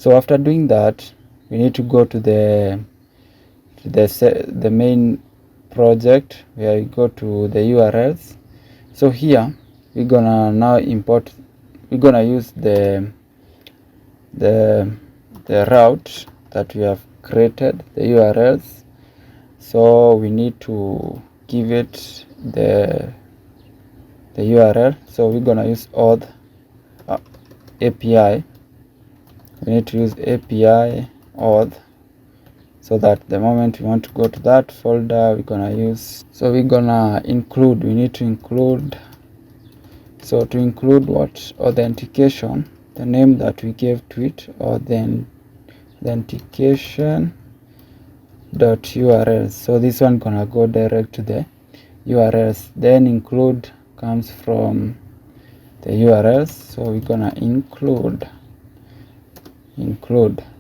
So after doing that, we need to go to the main project, where you go to the URLs. So here we're gonna now import, we're gonna use the route that we have created, the URLs. So we need to give it the URL. So we're gonna use auth API. We need to use API auth, so that the moment we want to go to that folder, we're gonna use, so we're gonna include, we need to include, so to include what? Authentication, the name that we gave to it, or then authentication.urls. so this one gonna go direct to the URLs. Then include comes from the URLs, so we're gonna include,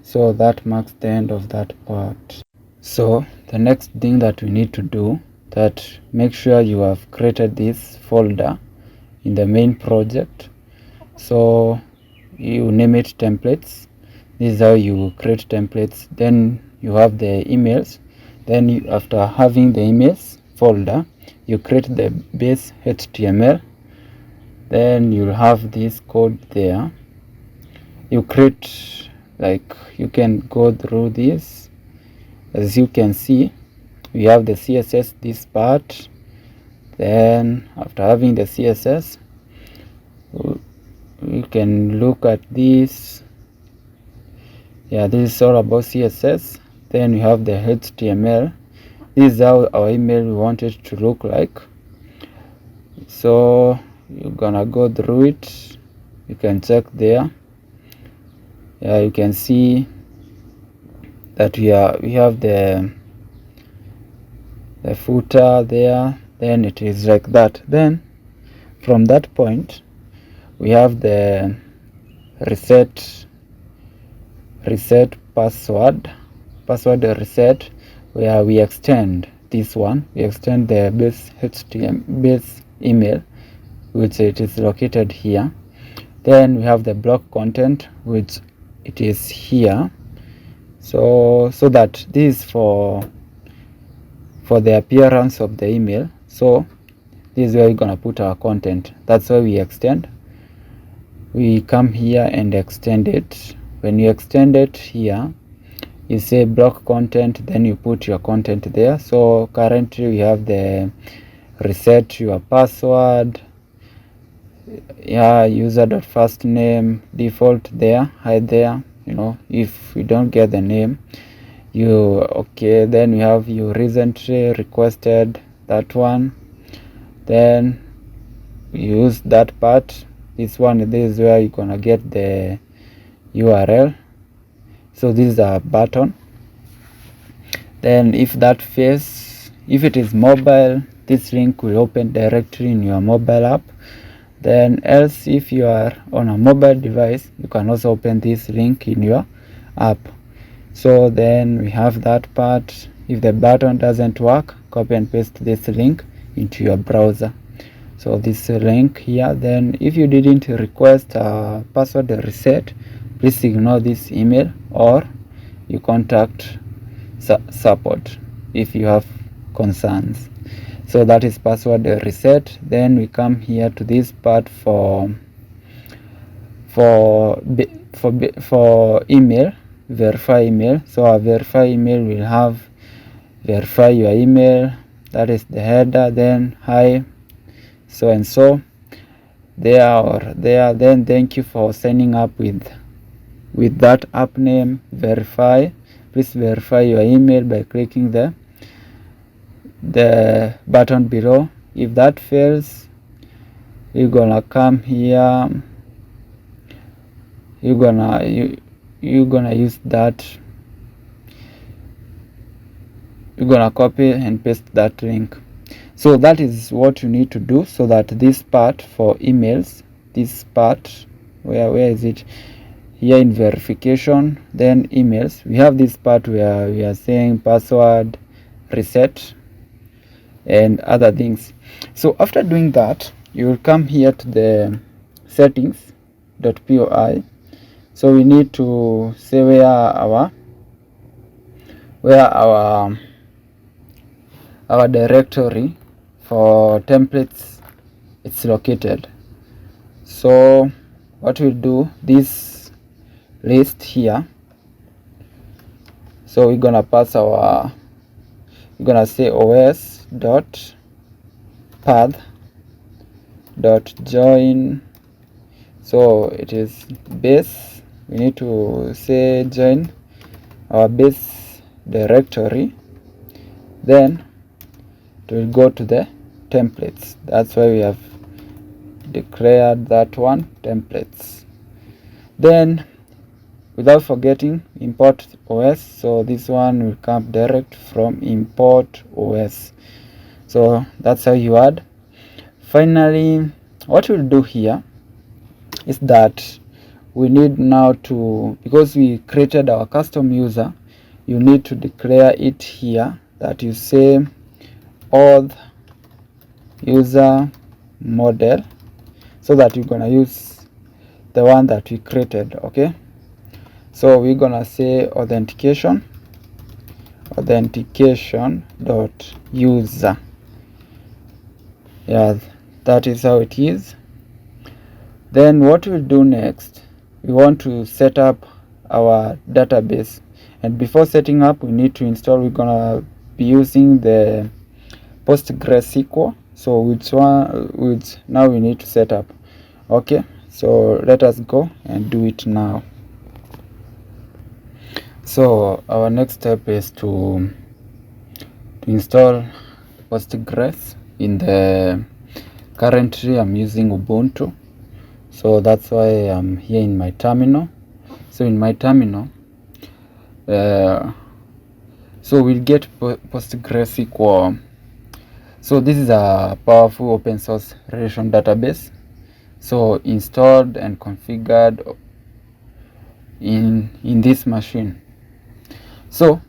so that marks the end of that part. So the next thing that we need to do, that make sure you have created this folder in the main project. So you name it templates. This is how you create templates. Then you have the emails. Then you, after having the emails folder, you create the base HTML. Then you'll have this code there. You create, like, you can go through this. As you can see, we have the CSS, this part. Then after having the CSS, we can look at this. Yeah, this is all about CSS. Then we have the HTML. This is how our email we want it to look like. So you're gonna go through it. You can check there. Yeah, you can see that we have the footer there. Then it is like that. Then from that point, we have the reset password reset, where we extend this one. We extend the base base email, which it is located here. Then we have the block content, which it is here. So that this is for the appearance of the email. So this is where we're gonna put our content. That's why we extend. We come here and extend it. When you extend it here, you say block content, then you put your content there. So currently we have the reset your password, yeah, user.firstname, default there, hide there. You know, if you don't get the name, okay. Then we have you recently requested, that one. Then use that part. This is where you're gonna get the URL. So this is a button. Then if that face, if it is mobile, this link will open directly in your mobile app. Then else, if you are on a mobile device, you can also open this link in your app. So then we have that part. If the button doesn't work, copy and paste this link into your browser. So this link here. Then if you didn't request a password reset, please ignore this email, or you contact support if you have concerns. So that is password reset. Then we come here to this part for email, verify email. So our verify email will have verify your email, that is the header. Then hi so and so, there or there. Then thank you for signing up with that app name, verify. Please verify your email by clicking the button below. If that fails, you're gonna come here, you're gonna use that, you're gonna copy and paste that link. So that is what you need to do, so that this part for emails, this part, where is it? Here in verification, then emails, we have this part where we are saying password reset and other things. So after doing that, you will come here to the settings.py. So we need to say where our directory for templates it's located. So what we'll do, this list here, so we're gonna pass we're gonna say os dot path dot join, so it is base. We need to say join our base directory, then it will go to the templates. That's why we have declared that one, templates. Then without forgetting, import os, so this one will come direct from import os. So that's how you add. Finally, what we'll do here is that we need now to, because we created our custom user, you need to declare it here, that you say auth user model, so that you're gonna use the one that we created. Okay, so we're gonna say authentication dot user. Yeah, that is how it is. Then what we'll do next, we want to set up our database, and before setting up we need to install, we're gonna be using the PostgreSQL, so which now we need to set up. Okay, so let us go and do it now. So our next step is to install Postgres. In the currently I'm using Ubuntu, so that's why I'm here in my terminal. So in my terminal, so we'll get PostgreSQL. So this is a powerful open source relation database, so installed and configured in this machine. So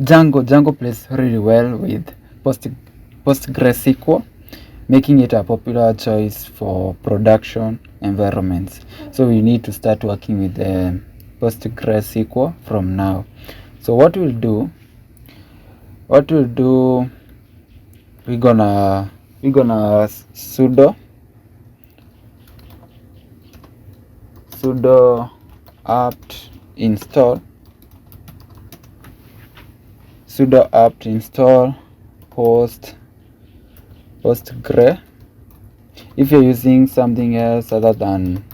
Django plays really well with PostgreSQL, making it a popular choice for production environments. So we need to start working with the PostgreSQL from now. So what we'll do, we're gonna sudo apt install Postgre. If you're using something else other than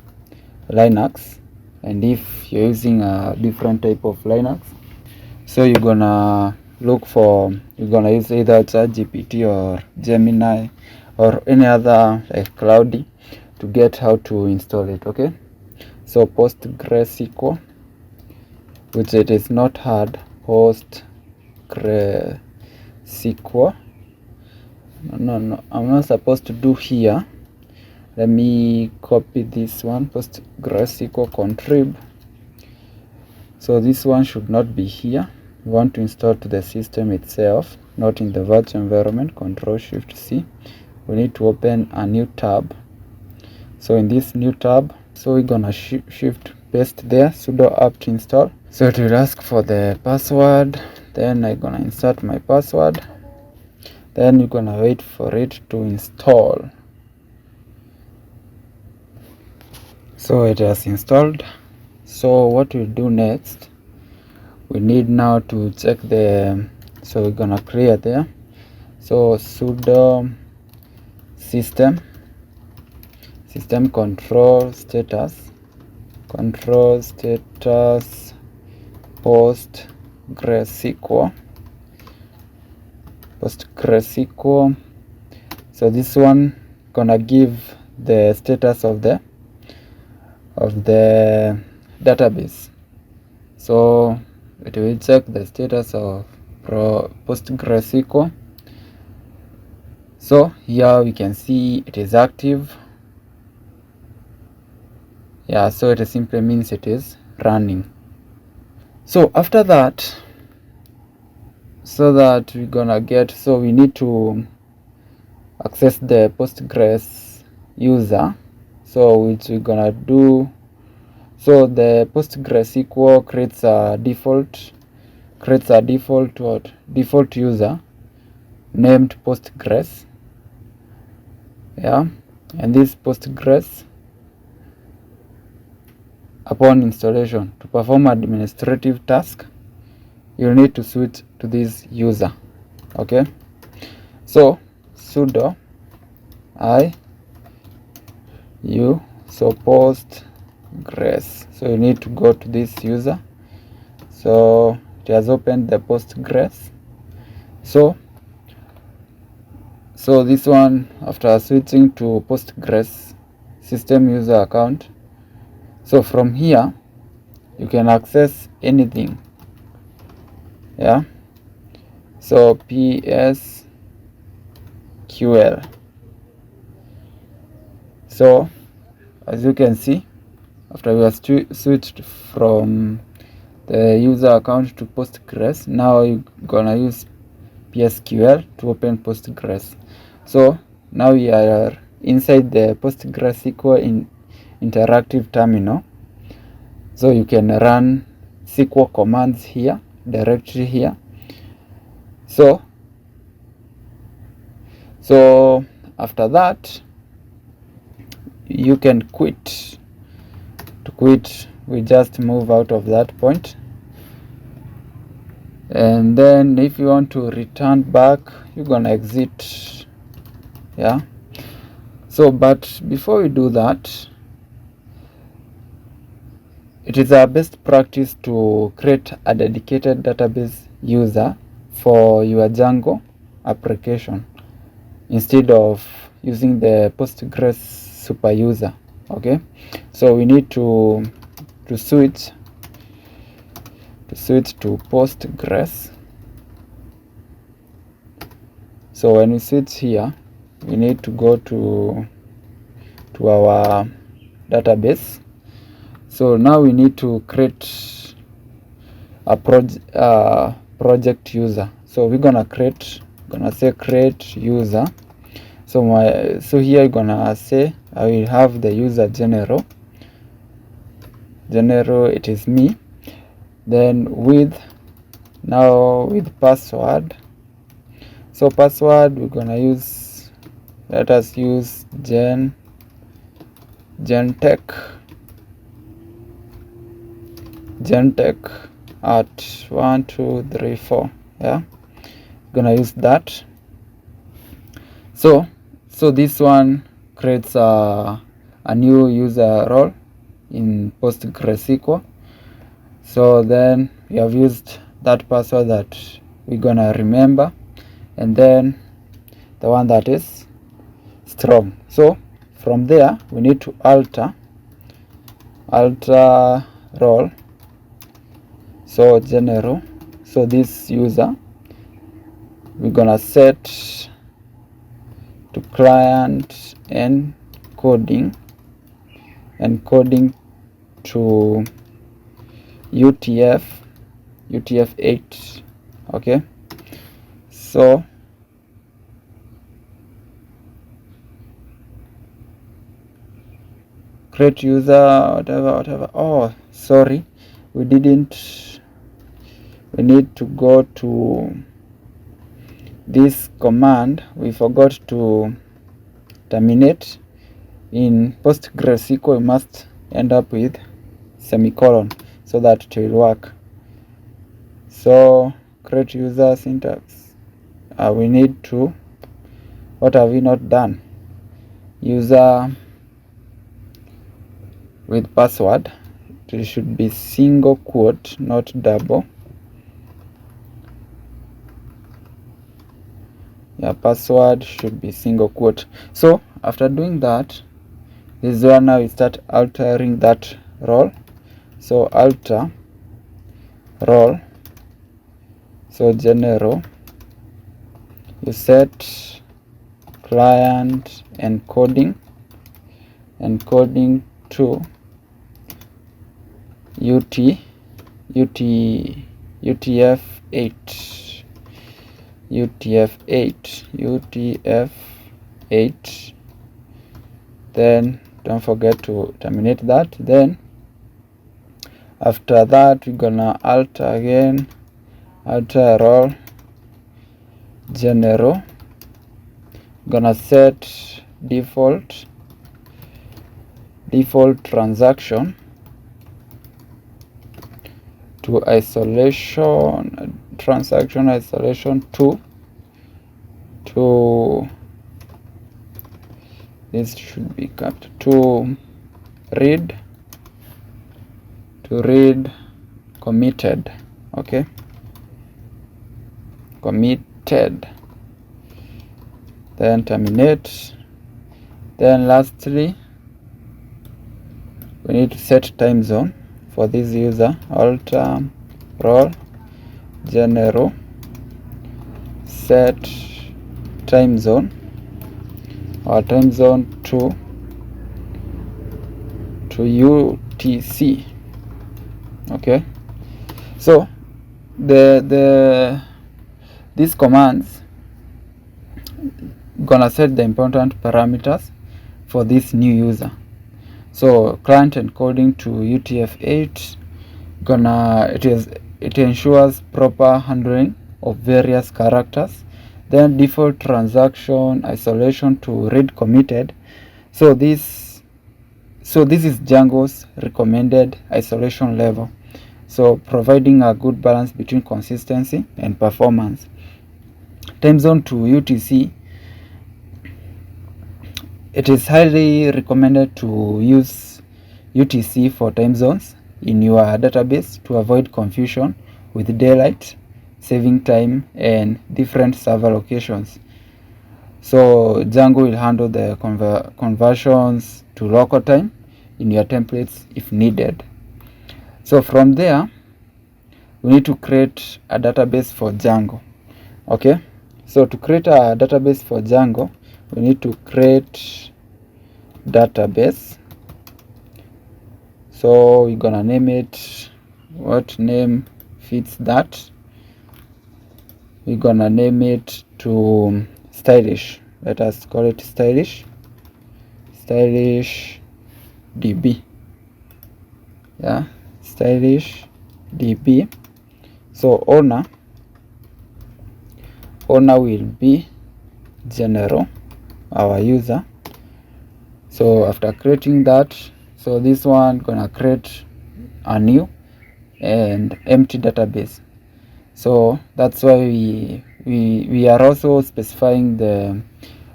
Linux, and if you're using a different type of Linux, so you're gonna use either ChatGPT or Gemini or any other like Cloudy to get how to install it. Okay, so PostgreSQL, which it is not hard, PostgreSQL. No, I'm not supposed to do here. Let me copy this one, PostgreSQL contrib. So this one should not be here. We want to install to the system itself, not in the virtual environment. Control-Shift-C. We need to open a new tab. So in this new tab, so we're gonna shift paste there, sudo apt install. So it will ask for the password. Then I'm gonna insert my password. Then you're gonna wait for it to install. So it has installed. So what we'll do next, we need now to check so we're gonna clear there. So sudo system control status PostgreSQL. So this one gonna give the status of the database. So it will check the status of PostgreSQL. So here we can see it is active. Yeah, so it simply means it is running. So after that, so that we're gonna get, so we need to access the Postgres user, so which we're gonna do So the PostgreSQL creates a default user named Postgres. Yeah, and this Postgres, upon installation, to perform administrative task, you need to switch to this user. Okay, so sudo so Postgres, so you need to go to this user. So it has opened the Postgres. So this one, after switching to Postgres system user account, so from here you can access anything. Yeah, so PSQL. So as you can see, after we have switched from the user account to Postgres, now you're gonna use PSQL to open Postgres. So now we are inside the PostgreSQL interactive terminal. So you can run SQL commands here, directly here. So after that, you can quit. To quit, we just move out of that point. And then if you want to return back, you're gonna exit. Yeah, so but before we do that, it is our best practice to create a dedicated database user for your Django application instead of using the Postgres super user. Okay, so we need to switch to Postgres. So when we switch here, we need to go to our database. So now we need to create a project user. So we're gonna say create user. So here you're gonna say I will have the user general, it is me. Then with password. So password, we're gonna use, let us use Gentech at 1 2 3 4. Yeah, gonna use that. So this one creates a new user role in PostgreSQL. So then we have used that password that we're gonna remember, and then the one that is strong. So from there we need to alter role. So general, so this user we're gonna set to client encoding to UTF-8. okay, so create user, whatever. Oh, sorry, we need to go to this command. We forgot to terminate. In PostgreSQL, we must end up with semicolon so that it will work. So create user syntax, we need to, what have we not done? User with password, it should be single quote, not double. Your password should be single quote. So after doing that, this is where now we start altering that role. So alter role, so general, you set client encoding to UTF-8. Then don't forget to terminate that. Then After that, we're gonna alter again, alter role general. Gonna set default transaction to isolation, transaction isolation to this should be cut to read committed. Okay, committed, then terminate. Then lastly, we need to set time zone for this user. Alter role general, set time zone, our time zone to UTC. Okay, so these commands gonna set the important parameters for this new user. So client encoding to UTF-8 it ensures proper handling of various characters. Then default transaction isolation to read committed. So this is Django's recommended isolation level, so providing a good balance between consistency and performance. Time zone to UTC, it is highly recommended to use UTC for time zones in your database to avoid confusion with daylight, saving time and different server locations. So Django will handle the conversions to local time in your templates if needed. So from there, we need to create a database for Django. Okay, so to create a database for Django, we need to create database. So we're gonna name it, what name fits that? We're gonna name it to stylish. Let us call it stylish DB. Yeah, stylish DB. So owner will be general, our user. So after creating that, so this one gonna create a new and empty database. So that's why we are also specifying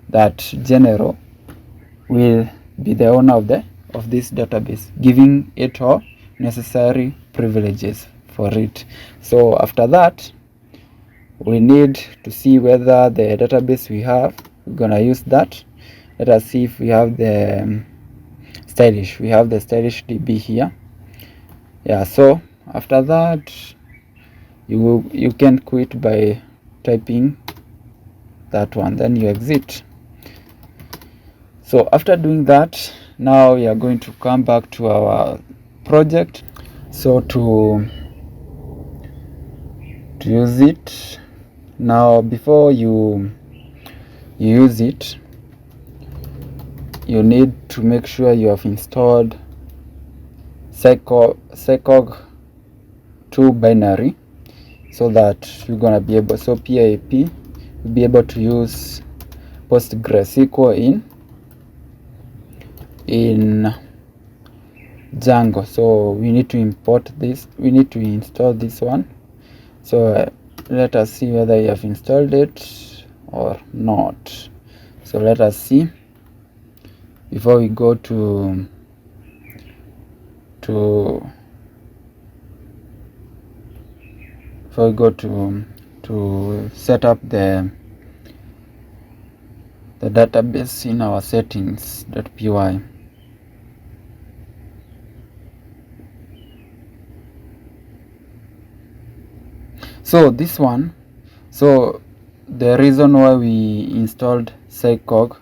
that general will be the owner of this database, giving it all necessary privileges for it. So after that, we need to see whether the database we have, we're gonna use that. Let us see if we have the stylish. We have the stylish DB here. Yeah, so after that, you can quit by typing that one, then you exit. So after doing that, now we are going to come back to our project. So to use it, now before you use it, you need to make sure you have installed SecOg 2 binary, so that you're gonna be able, so PIP, you'll be able to use PostgreSQL in Django. So we need to import this, we need to install this one. So let us see whether you have installed it or not. So let us see before we go to set up the database in our settings.py. So this one, so the reason why we installed SecOg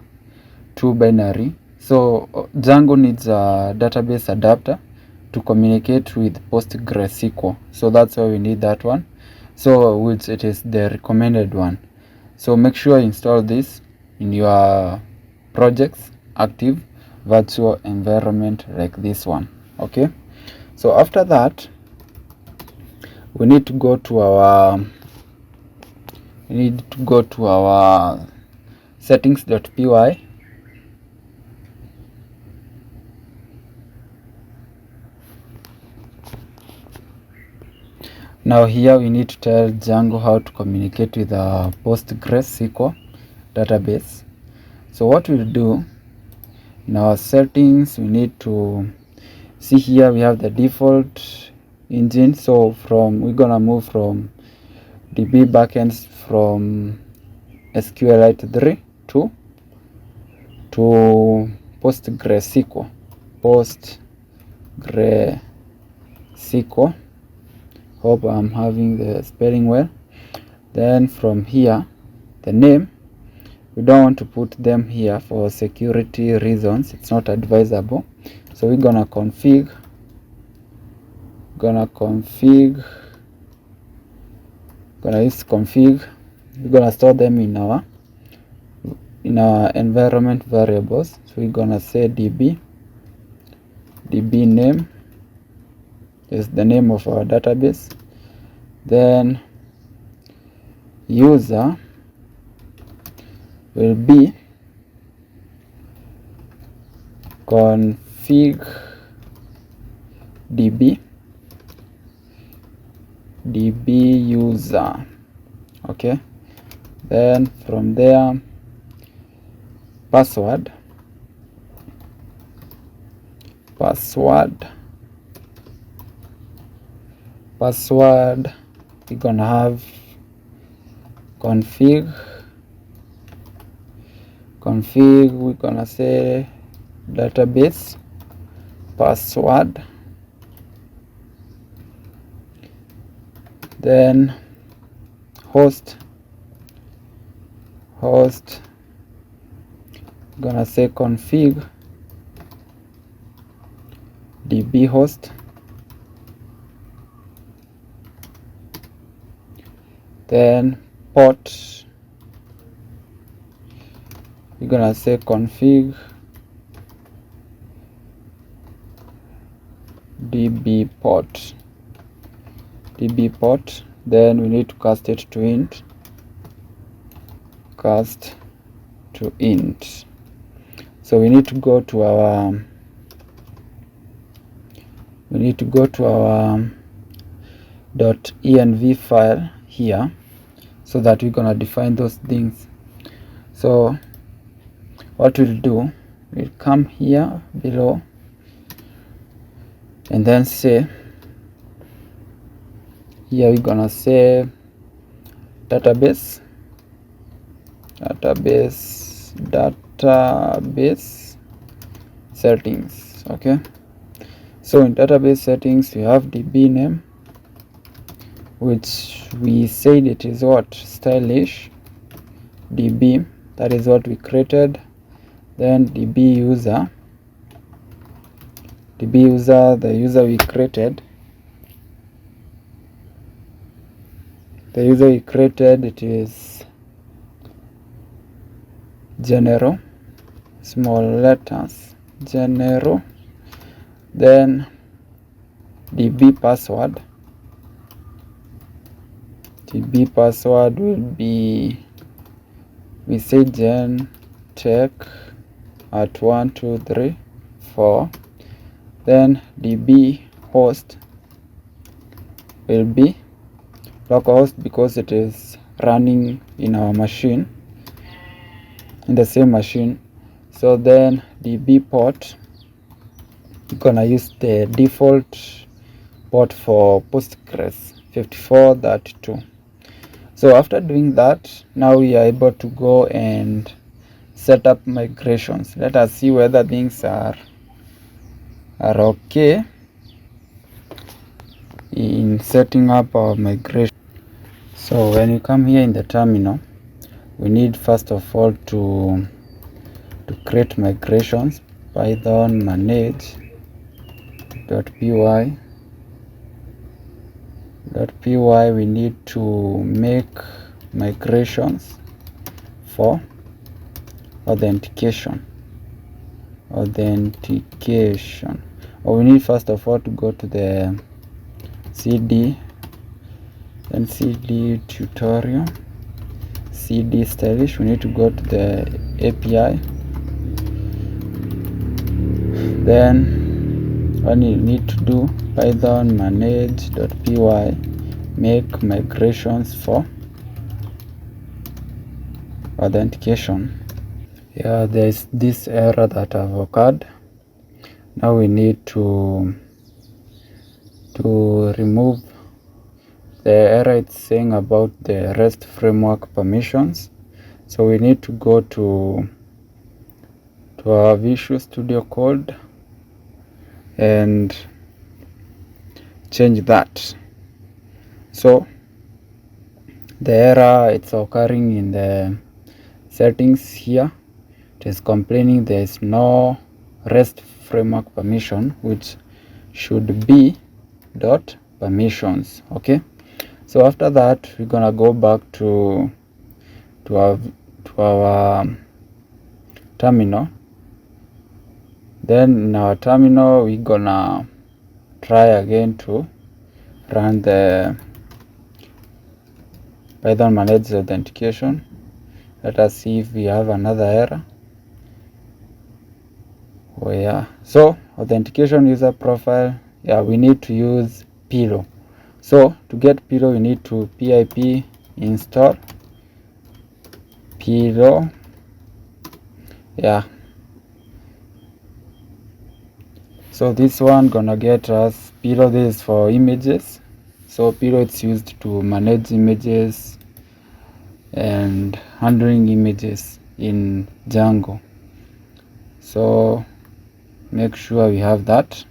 2 binary, so Django needs a database adapter to communicate with PostgreSQL. So that's why we need that one. So which it is the recommended one. So make sure you install this in your project's active virtual environment like this one. Okay, So after that, we need to go to our settings.py. Now here we need to tell Django how to communicate with the PostgreSQL database. So what we'll do, in our settings, we need to see here we have the default engine. So we're gonna move from DB backends from SQLite 3 to PostgreSQL. Hope I'm having the spelling well. Then from here, the name, we don't want to put them here for security reasons. It's not advisable. So we're gonna use config. We're gonna store them in our environment variables. So we're gonna say db name is the name of our database. Then user will be config db user. Okay, then from there, password we're gonna have config, we're gonna say database password. Then host, gonna say config db host. Then port, we're gonna say config db port. Then we need to cast it to int. So we need to go to our .env file here, so that we're gonna define those things. So what we'll do, we'll come here below and then say, here we're gonna say database settings. Okay, so in database settings we have db name, which we said it is what, stylish db, that is what we created. Then db user, the user we created, it is general, small letters, general. Then db password will be, we say gen check at 1 2 3 4. Then db host will be localhost, because it is running in our machine, in the same machine. So then db port, we're gonna use the default port for Postgres 5432. So after doing that, now we are able to go and set up migrations. Let us see whether things are okay in setting up our migration. So when you come here in the terminal, we need first of all to create migrations. Python manage.py. We need to make migrations for authentication. we need first of all to go to the cd, then cd tutorial, cd stylish. We need to go to the API. Then what you need to do, python manage.py, make migrations for authentication. Yeah, there's this error that have occurred. Now we need to remove the error. It's saying about the REST framework permissions. So we need to go to our Visual Studio Code and change that. So the error, it's occurring in the settings here. It is complaining there is no REST framework permission, which should be dot permissions. Okay, so after that we're gonna go back to our terminal. Then in our terminal we're gonna try again to run the python manage authentication. Let us see if we have another error. Oh yeah, so authentication user profile, yeah, we need to use pillow. So to get pillow we need to pip install pillow. Yeah, so this one gonna get us pillow. This is for images. So pillow, it's used to manage images and handling images in Django. So make sure we have that.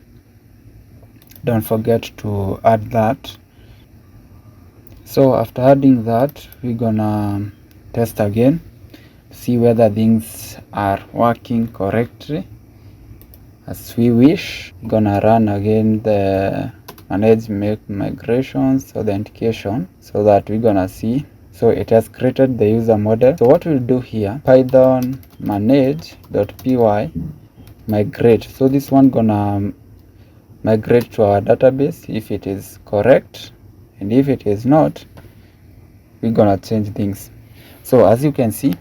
Don't forget to add that. So after adding that, we're gonna test again, see whether things are working correctly as we wish. We're gonna run again the manage make migrations authentication, so that we're gonna see. So it has created the user model. So what we'll do here, python manage.py migrate. So this one gonna migrate to our database if it is correct, and if it is not, we're gonna change things. So as you can see,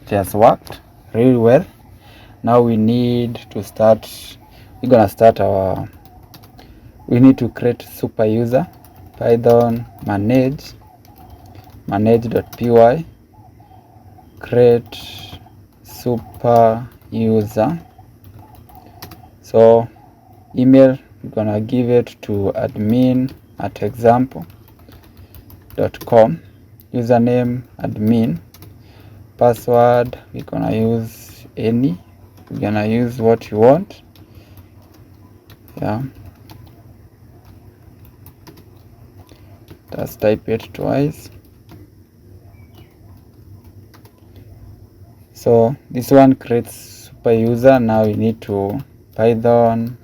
it has worked really well. Now we need to start. We're gonna start our, we need to create super user. Python manage.py create super user. So email, we're gonna give it to admin@example.com, username admin, password we're gonna use any, we're gonna use what you want. Yeah, just type it twice. So this one creates super user. Now we need to python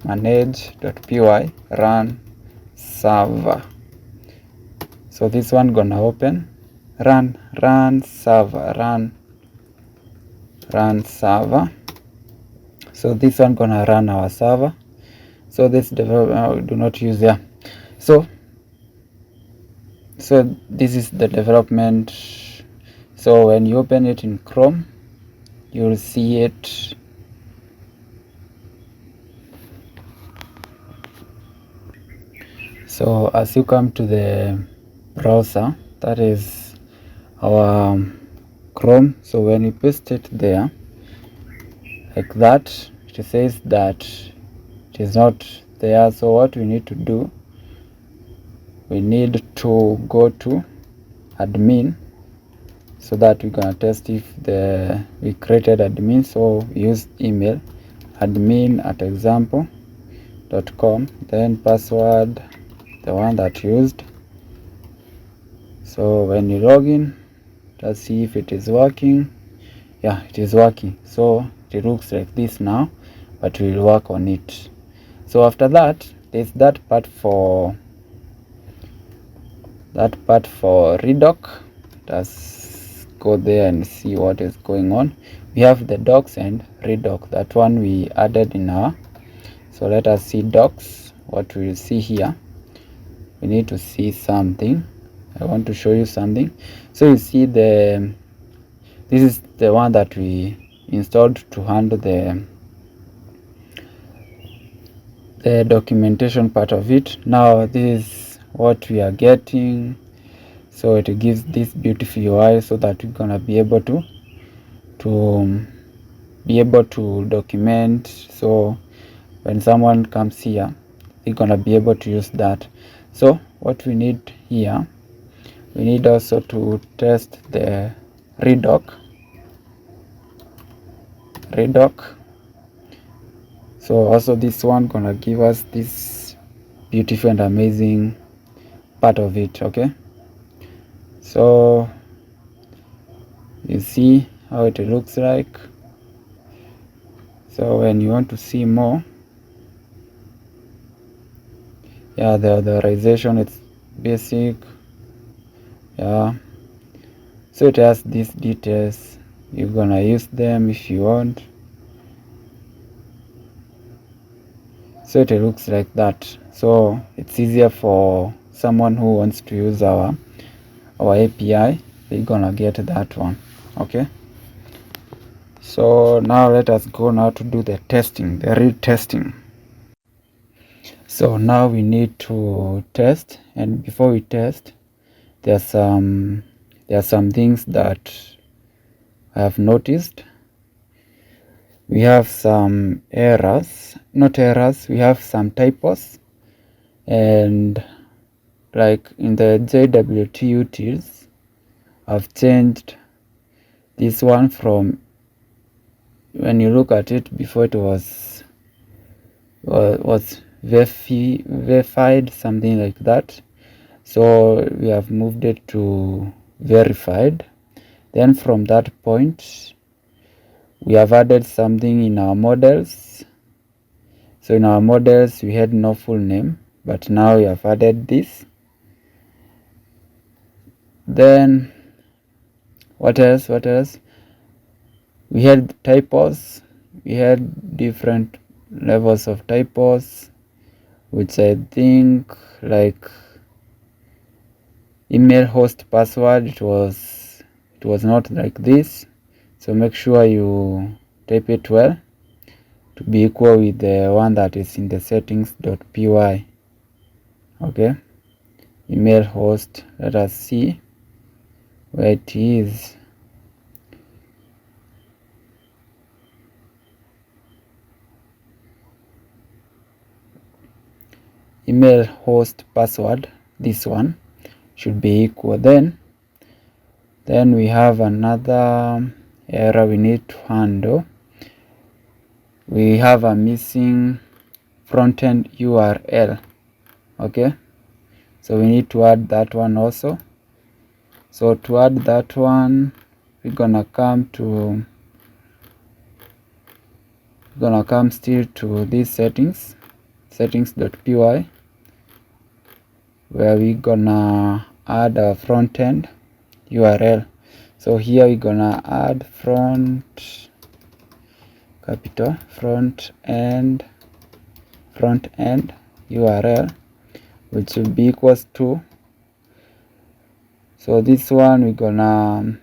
manage.py run server. So this one gonna open run server. So this one gonna run our server. So this development do not use there. So this is the development. So when you open it in Chrome, you'll see it. So as you come to the browser, that is our Chrome. So when you paste it there like that, it says that it is not there. So what we need to do, we need to go to admin, so that we're gonna test if we created admin. So use email admin@example.com, then password the one that used. So when you log in, let's see if it is working. Yeah, it is working. So it looks like this now, but we'll work on it. So after that, there's that part for ReDoc. Let's go there and see what is going on. We have the docs and ReDoc. That one we added in our So let us see docs. What we will see here, we need to see something. I want to show you something. So you see this is the one that we installed to handle the documentation part of it. Now this is what we are getting. So it gives this beautiful UI so that we're gonna be able to document. So when someone comes here, they're gonna be able to use that. So what we need here, we need also to test the ReDoc. So also this one gonna give us this beautiful and amazing part of it. Okay, so you see how it looks like. So when you want to see more, yeah, the authorization, it's basic. Yeah, so it has these details. You're gonna use them if you want. So it looks like that. So it's easier for someone who wants to use our API. They're gonna get that one. Okay, so now let us go now to do the testing, the retesting. So now we need to test, and before we test, there are some things that I have noticed. We have some errors, not errors, we have some typos, and like in the JWT utils, I've changed this one from, when you look at it before, it was verified, something like that. So we have moved it to verified. Then from that point, we have added something in our models. So in our models, we had no full name, but now we have added this. Then what else? We had typos. We had different levels of typos, which I think, like email host password, it was not like this. So make sure you type it well to be equal with the one that is in the settings.py. Okay, email host, let us see where it is. Email host password, this one should be equal. Then we have another error we need to handle. We have a missing front-end URL. Okay, so we need to add that one also. So to add that one, we're gonna come still to this settings.py, where we're gonna add a front-end URL. So here we're gonna add front end URL, which will be equals to, so this one we're gonna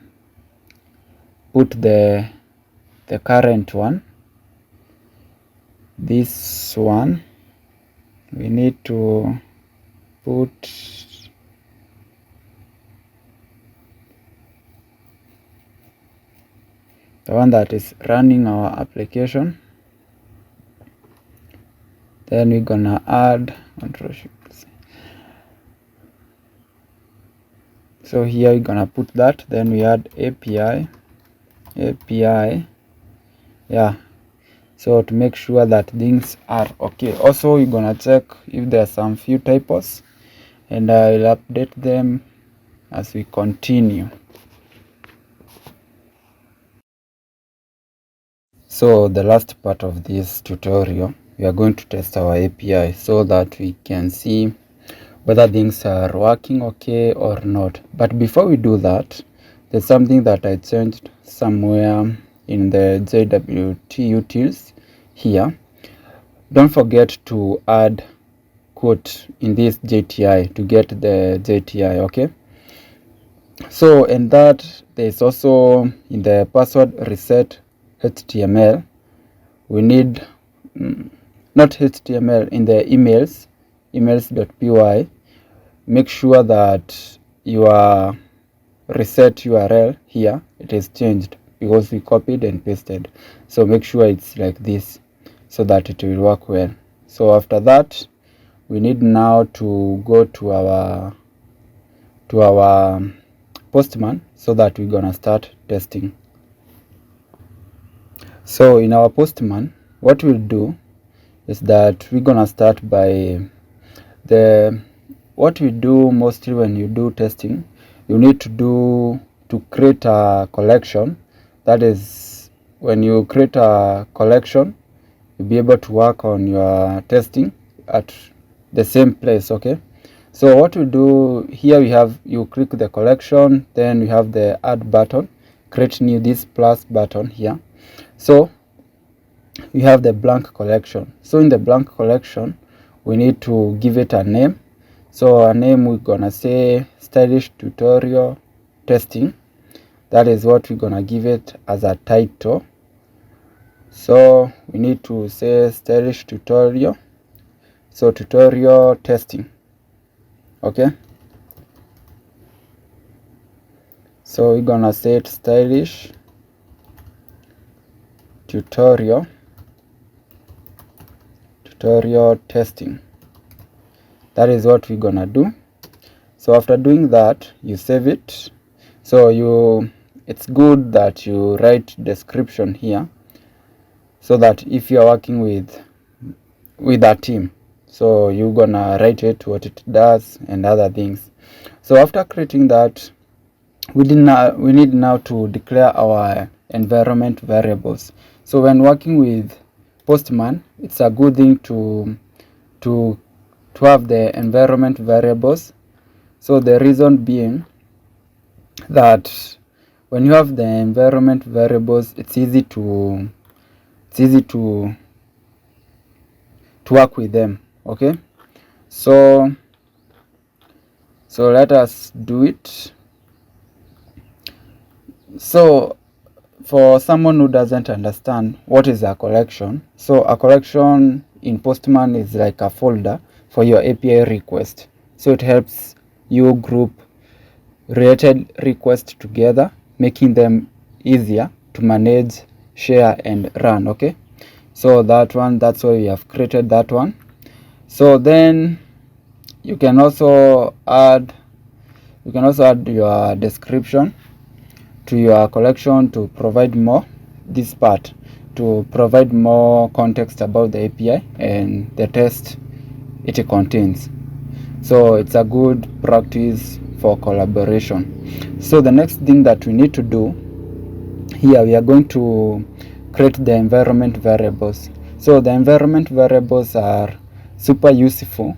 put the current one. This one we need to put the one that is running our application. Then we're gonna add control-shift. So here we're gonna put that. Then we add API, yeah. So to make sure that things are okay. Also we're gonna check if there are some few typos, and I will update them as we continue. So the last part of this tutorial, we are going to test our API so that we can see whether things are working okay or not. But before we do that, there's something that I changed somewhere in the JWT utils here. don't forget to add quote in this JTI to get the JTI. Okay, so in that there's also in the password reset HTML we need not HTML, in the emails.py, make sure that your reset URL here, it is changed because we copied and pasted. So make sure it's like this so that it will work well. So after that, we need now to go to our Postman so that we're gonna start testing. So in our Postman, what we'll do is that we're gonna start by what we do mostly when you do testing. You need to create a collection. That is, when you create a collection, you'll be able to work on your testing at the same place. Okay, so what we do here, you click the collection, then we have the add button, create new, this plus button here. So we have the blank collection. So in the blank collection, we need to give it a name. So a name, we're gonna say stylish tutorial testing. That is what we're gonna give it as a title. So we need to say stylish tutorial, so tutorial testing. Okay, so we're gonna say it stylish tutorial testing. That is what we're gonna do. So after doing that, you save it. So it's good that you write description here, so that if you're working with a team, so you're gonna write it, what it does and other things. So after creating that, we need now to declare our environment variables. So when working with Postman, it's a good thing to have the environment variables. So the reason being that when you have the environment variables, it's easy to work with them. Okay, so let us do it. So for someone who doesn't understand what is a collection, so a collection in Postman is like a folder for your API request. So it helps you group related requests together, making them easier to manage, share and run. Okay, so that's why we have created that one. So then you can also add your description to your collection to provide more context about the API and the test it contains. So it's a good practice for collaboration. So the next thing that we need to do here, we are going to create the environment variables. So the environment variables are super useful.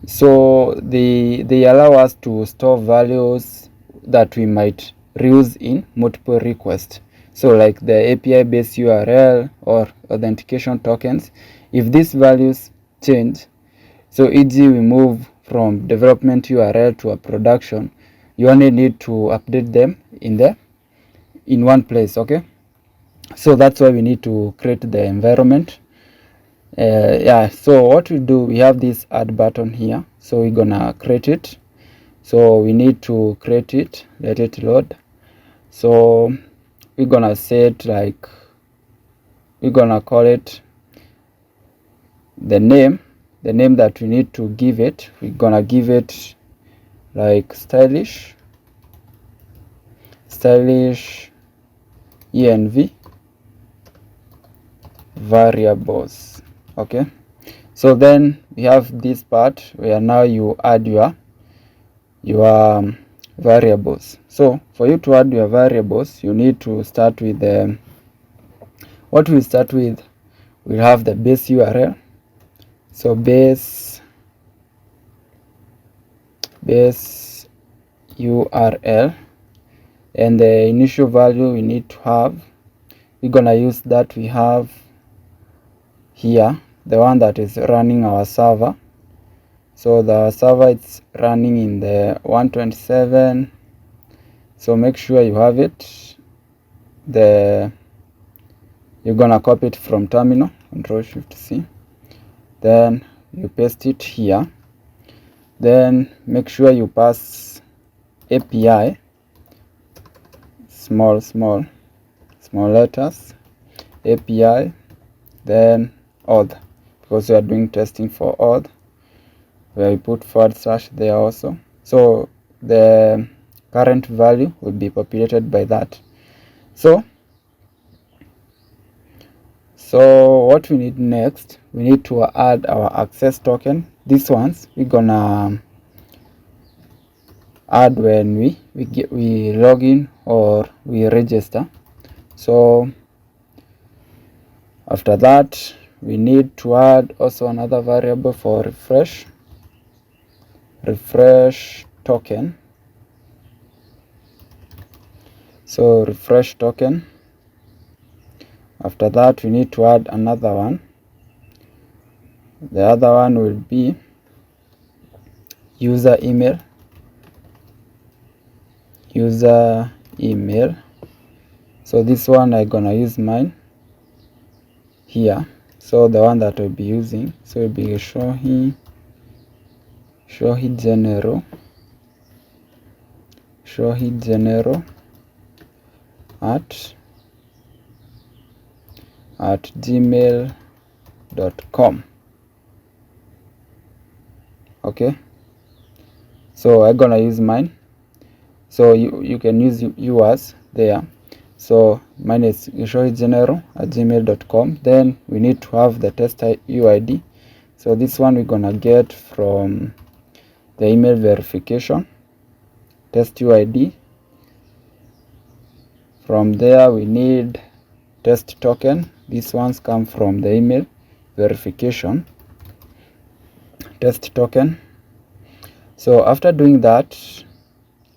So they allow us to store values that we might reuse in multiple requests. So like the API based URL or authentication tokens, if these values change, so e.g. we move from development URL to a production, you only need to update them in one place. Okay, so that's why we need to create the environment. So what we do, we have this add button here, so we're gonna create it. So we need to create it, let it load. So we're gonna set, like, we're gonna call it the name that we need to give it. We're gonna give it like stylish env variables. Okay, so then we have this part where now you add your variables. So for you to add your variables, you need to start with what we start with. We have the base URL. So base URL, and the initial value we need to have, we're gonna use that we have here. the one that is running our server. So the server is running in the 127, so make sure you have it. You're gonna copy it from terminal, Ctrl+Shift+C, then you paste it here. Then make sure you pass API, small letters, API, then auth, because we are doing testing for auth, where we put / there also. So the current value will be populated by that. So what we need next, we need to add our access token. These ones we're gonna add when we log in or we register. So after that, we need to add also another variable for refresh token. So refresh token. After that, we need to add another one. The other one will be user email. So this one I'm gonna use mine here. So the one that we'll be using, so it will be shohi general at gmail.com. okay, so I'm gonna use mine, so you can use yours there. So mine is shohigeneral@gmail.com. Then we need to have the test UID. So this one we're gonna get from the email verification, test UID. From there we need test token. These ones come from the email verification, test token. So after doing that,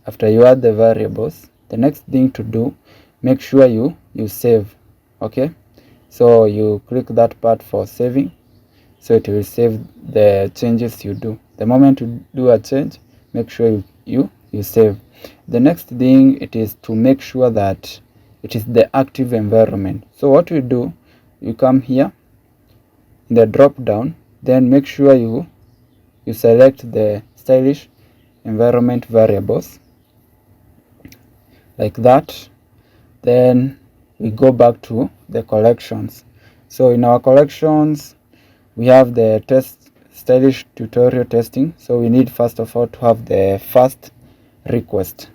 after you add the variables, the next thing to do, make sure you save. Okay, so you click that part for saving, so it will save the changes you do. The moment you do a change, make sure you save. The next thing, it is to make sure that it is the active environment. So what we do, you come here in the drop down, then make sure you select the stylish environment variables like that. Then we go back to the collections. So in our collections, we have the stylish tutorial testing. So we need first of all to have the first request.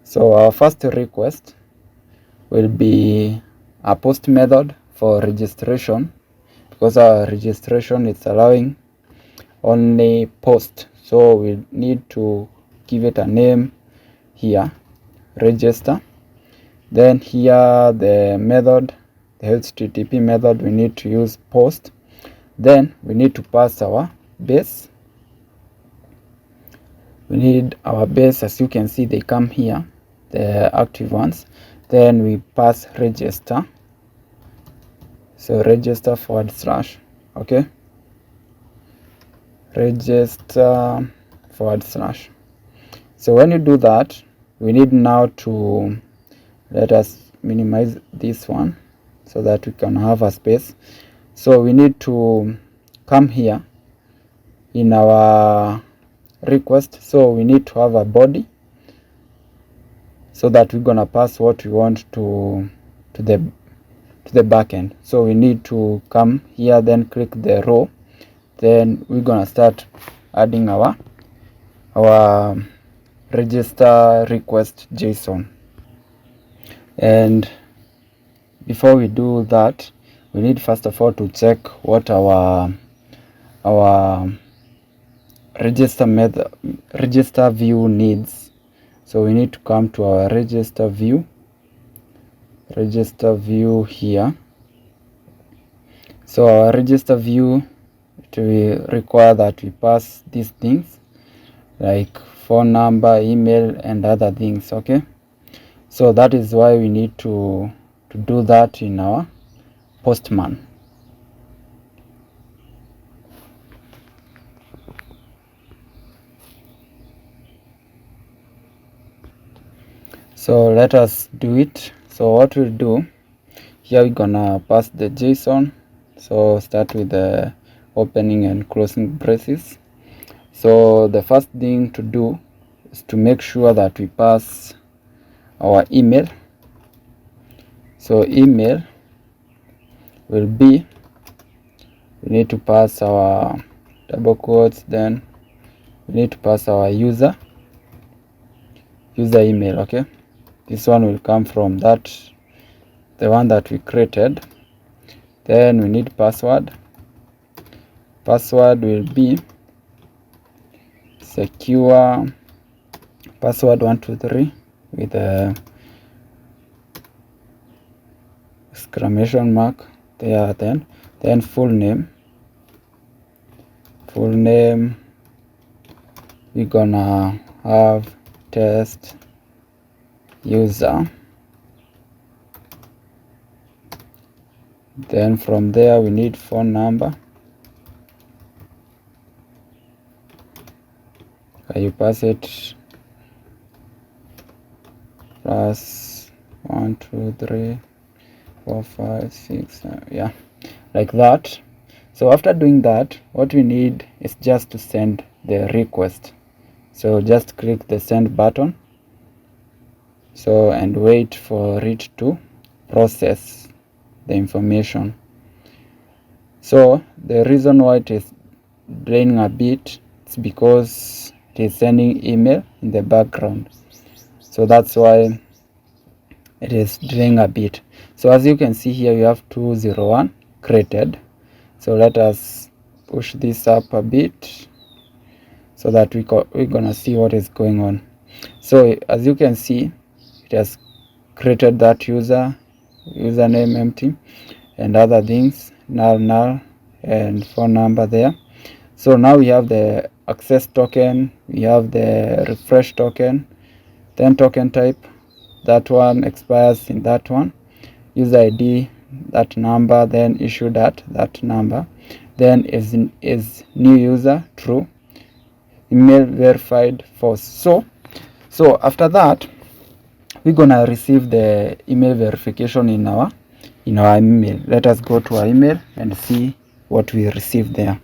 So our first request will be a post method for registration, because our registration is allowing only post. So we need to give it a name here, register. Then here the method, the HTTP method, we need to use post. Then we need to pass our base. We need our base, as you can see, they come here, the active ones. Then we pass register. So register / okay, register /. So when you do that, we need now to, let us minimize this one so that we can have a space. So we need to come here in our request. So we need to have a body, so that we're gonna pass what we want to the backend. So we need to come here, then click the row, then we're gonna start adding our register request JSON. And before we do that, we need first of all to check what our register view needs. So we need to come to our register view here. So our register view, it will require that we pass these things like phone number, email, and other things. Okay, so that is why we need to do that in our Postman. So let us do it. So what we'll do here, we're gonna pass the JSON. So start with the opening and closing braces. So the first thing to do is to make sure that we pass our email. So email will be, we need to pass our double quotes, then we need to pass our user email. Okay, this one will come from that, the one that we created. Then we need password. Password will be secure password 123 with a exclamation mark there. Then full name, we're gonna have test user. Then from there we need phone number. You pass it plus 1 2 3 4 5 6 yeah, like that. So after doing that, what we need is just to send the request. So just click the send button, so, and wait for it to process the information. So the reason why it is draining a bit, it's because it is sending email in the background. So that's why it is draining a bit. So as you can see here, we have 201 created. So let us push this up a bit so that we're gonna see what is going on. So as you can see, it has created that username empty and other things, null and phone number there. So now we have the access token, we have the refresh token, then token type, that one expires in that one, user ID, that number, then issue that number, then is new user true, email verified false. So after that, we're gonna receive the email verification in our email. Let us go to our email and see what we received there.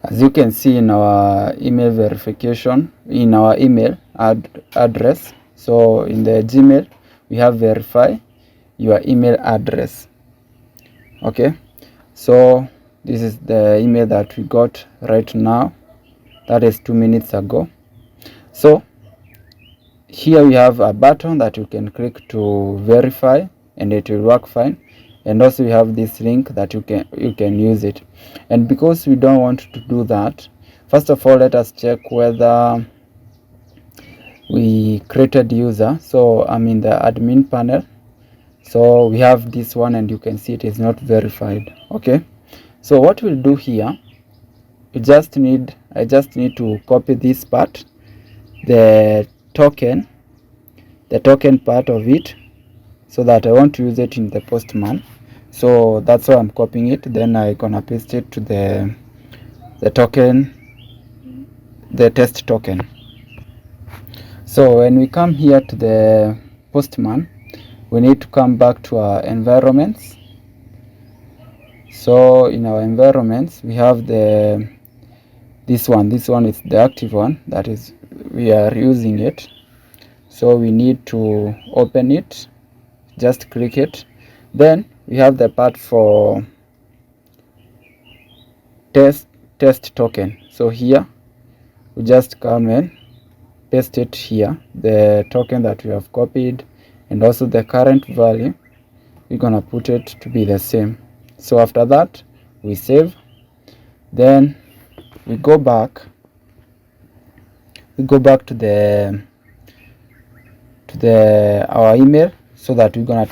As you can see in our email verification, in our email address, so in the Gmail we have verify your email address. Okay, so this is the email that we got right now, that is 2 minutes ago. So here we have a button that you can click to verify and it will work fine, and also we have this link that you can use it. And because we don't want to do that, first of all, let us check whether we created user. So I'm in the admin panel, so we have this one and you can see it is not verified. Okay, so what we'll do here, I just need to copy this part, the token part of it, so that I want to use it in the Postman. So that's why I'm copying it. Then I'm gonna paste it to the token, the test token. So when we come here to the Postman, we need to come back to our environments. So in our environments, we have this one is the active one, that is we are using it. So we need to open it, just click it. Then we have the part for test token. So here we just come and paste it here, the token that we have copied, and also the current value, we're gonna put it to be the same. So after that we save, then we go back to our email, so that we're gonna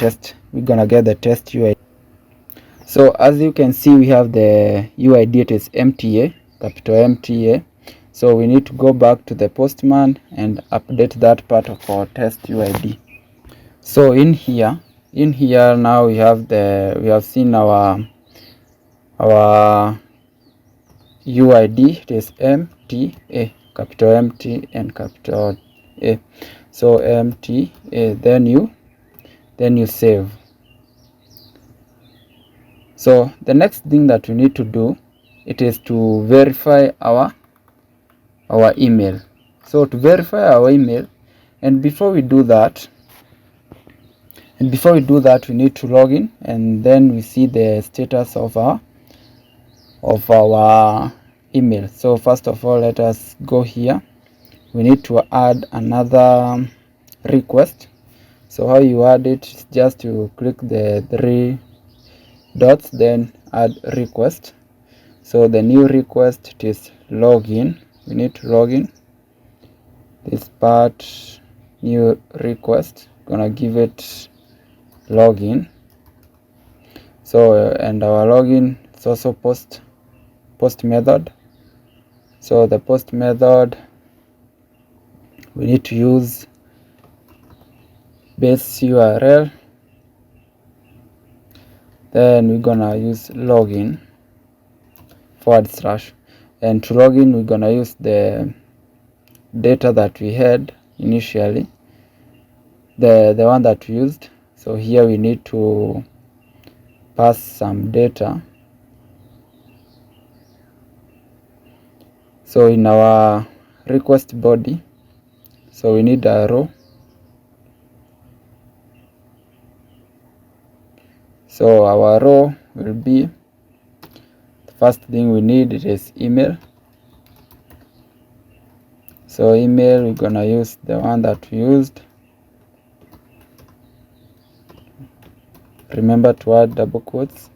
get the test UID. So as you can see, we have the UID, it is MTA, capital MTA. So we need to go back to the Postman and update that part of our test UID. So in here now we have seen our UID, it is MTA, capital MT and capital mta. So mta, then you save. So the next thing that we need to do, it is to verify our email. So to verify our email, and before we do that, we need to log in, and then we see the status of our email. So first of all, let us go here. We need to add another request. So how you add it is just to click the 3 dots, then add request. So the new request, it is login. We need to log in. This part, new request, gonna give it login. So and our login is also post method. So the post method, we need to use base URL, then we're gonna use login / and to login we're gonna use the data that we had initially, the one that we used. So here we need to pass some data. So in our request body, so we need a row. So our row will be, the first thing we need, it is email. So email, we're gonna use the one that we used. Remember to add double quotes.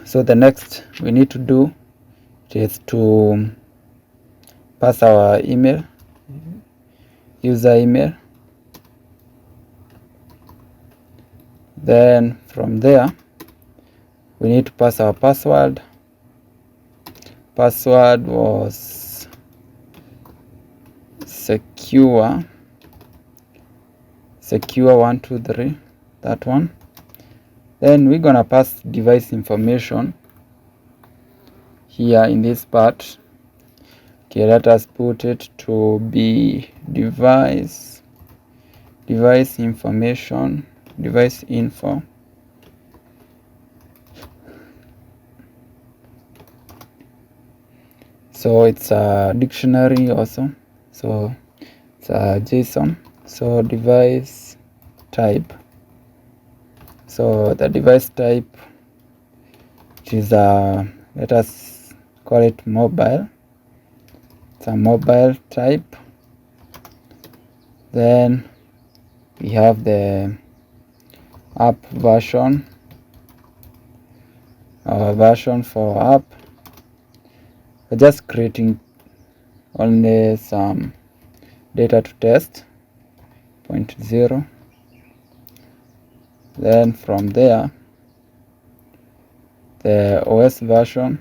So the next we need to do is to pass our email, user email. Then from there we need to pass our password. Password was secure 123, that one. Then we're gonna pass device information here in this part. Okay, let us put it to be device information, device info. So it's a dictionary also, so it's a JSON. So device type, so the device type, which is let us call it mobile. It's a mobile type. Then we have the app version, our version for app. We're just creating only some data to test, 0.0. Then from there, the OS version,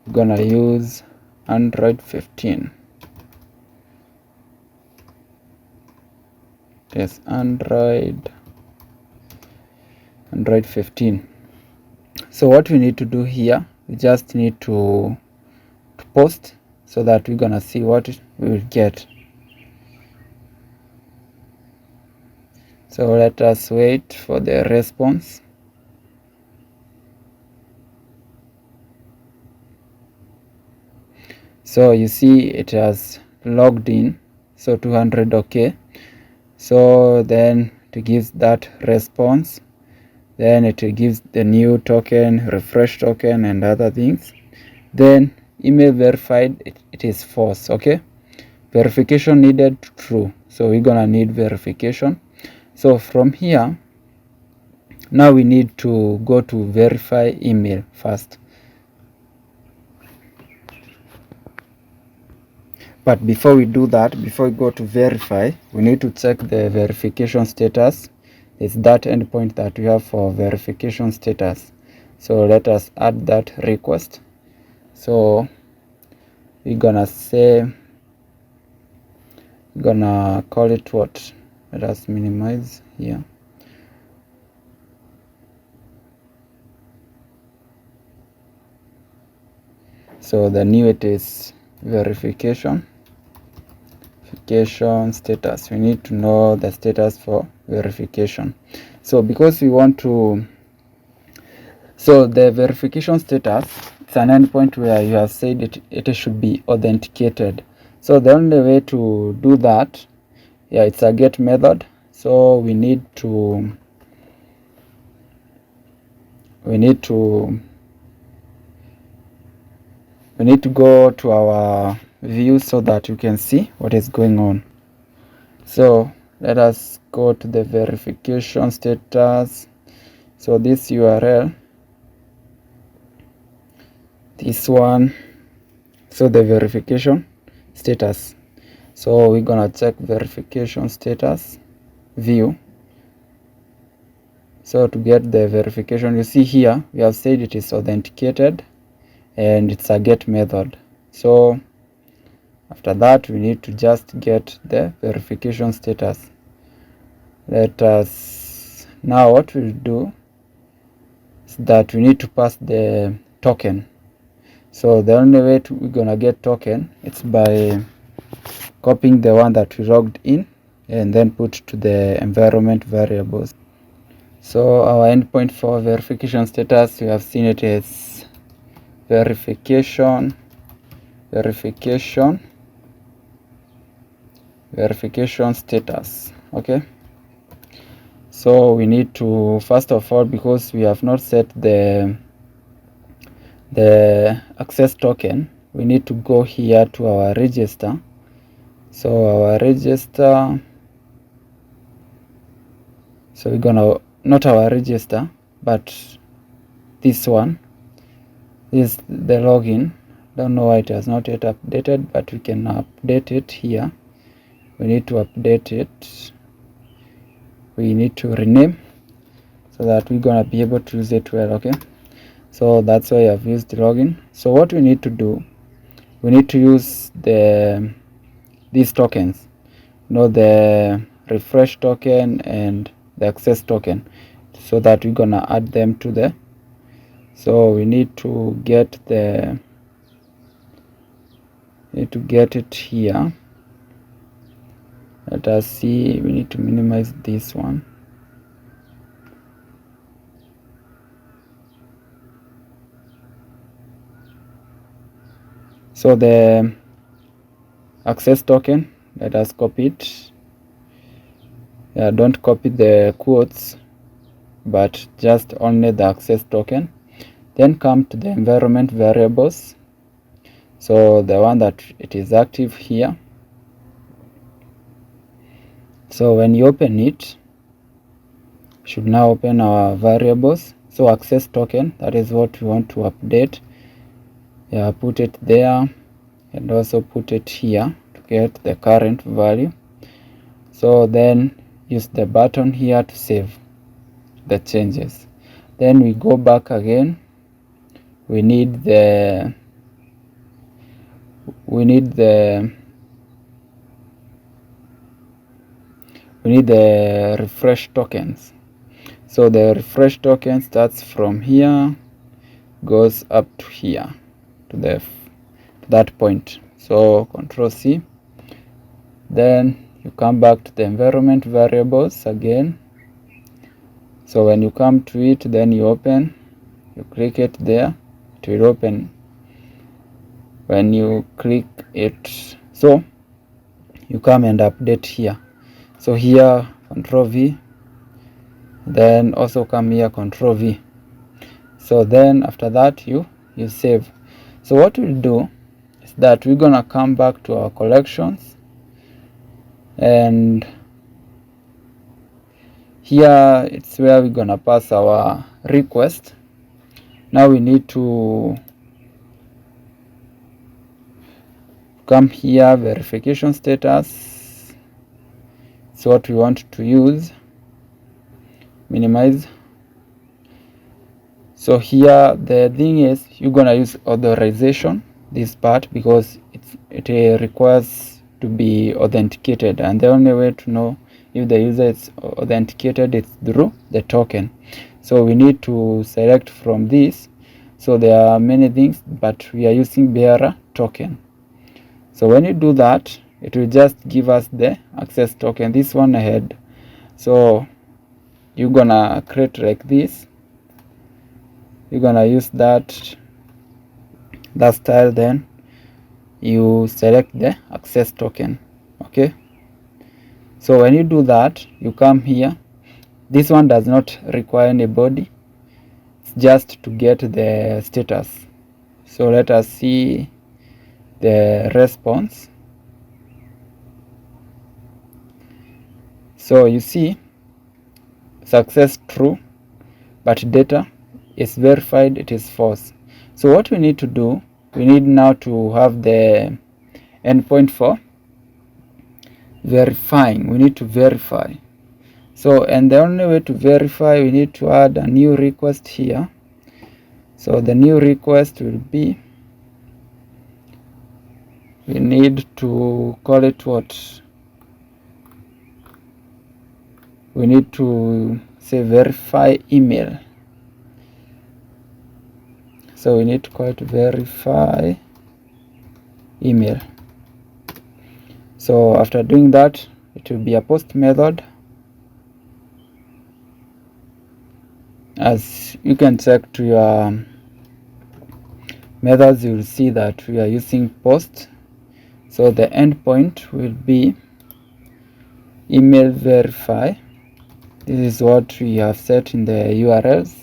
we're gonna use Android 15. Yes, Android 15. So what we need to do here, we just need to post, so that we're gonna see what we will get. So let us wait for the response. So you see it has logged in, so 200. Okay, so then it gives that response, then it gives the new token, refresh token, and other things. Then email verified, it is false. Okay, verification needed, true. So we're gonna need verification. So from here, now we need to go to verify email first. But before we do that, before we go to verify, we need to check the verification status. It's that endpoint that we have for verification status. So let us add that request. So we're gonna say we're gonna call it what? Let us minimize here. So the new it is verification status. We need to know the status for verification. So because we want to, so the verification status, it's an endpoint where you have said it should be authenticated. So the only way to do that, yeah, it's a get method. So we need to go to our view so that you can see what is going on. So let us go to the verification status. So this URL, this one, so the verification status. So we're gonna check verification status view. So to get the verification, you see here we have said it is authenticated and it's a get method. So after that we need to just get the verification status. Let us, now what we'll do is that we need to pass the token. So the only way we're gonna get token, it's by copying the one that we logged in and then put to the environment variables. So our endpoint for verification status, we have seen it as verification status. Okay, so we need to, first of all, because we have not set the access token, we need to go here to our register. So our register, so we're gonna, not our register, but this one is the login. Don't know why it has not yet updated, but we can update it here. We need to update it. We need to rename so that we're gonna be able to use it well. Okay, so that's why I've used the login. So what we need to do, we need to use these tokens, the refresh token and the access token, so that we're gonna add them to the, so we need to get it here. Let us see, we need to minimize this one. So the access token, let us copy it. Yeah, don't copy the quotes, but just only the access token. Then come to the environment variables. So the one that it is active here. So when you open it, should now open our variables. So access token, that is what we want to update. Yeah, put it there and also put it here to get the current value. So then use the button here to save the changes. Then we go back again. We need the refresh tokens. So the refresh token starts from here, goes up to here, to that point. So Control C. Then you come back to the environment variables again. So when you come to it, then you open, you click it there, it will open. When you click it, so you come and update here. So here Control V, then also come here Control V. So then after that you save. So what we'll do is that we're gonna come back to our collections, and here it's where we're gonna pass our request. Now we need to come here, verification status. It's what we want to use. Minimize. So here the thing is, you're gonna use authorization, this part, because it requires to be authenticated, and the only way to know if the user is authenticated is through the token. So we need to select from this. So there are many things, but we are using bearer token. So when you do that, it will just give us the access token, this one ahead. So you're gonna create like this. You're gonna use that style, then you select the access token. Okay, so when you do that, you come here. This one does not require any body, it's just to get the status. So let us see the response. So you see success true, but data is verified, it is false. So what we need to do, we need now to have the endpoint for verifying. We need to verify. So, and the only way to verify, we need to add a new request here. So the new request will be, we need to call it what? We need to say verify email. So we need to call it verify email. So after doing that, it will be a post method. As you can check to your methods, you will see that we are using post. So the endpoint will be email verify. This is what we have set in the URLs,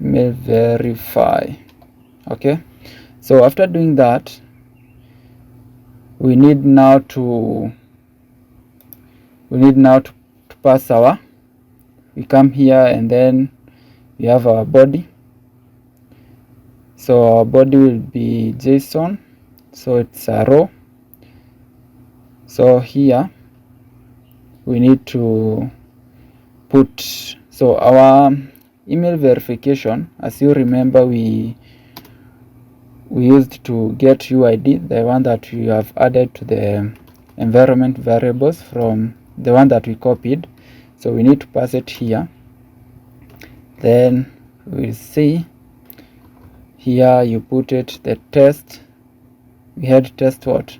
email verify. Okay, so after doing that, we need now to pass our, we come here and then we have our body. So our body will be JSON, so it's a row. So here we need to put, so our email verification, as you remember, we used to get UID, the one that we have added to the environment variables from the one that we copied. So we need to pass it here. Then we'll see here, you put it the test. We had test what?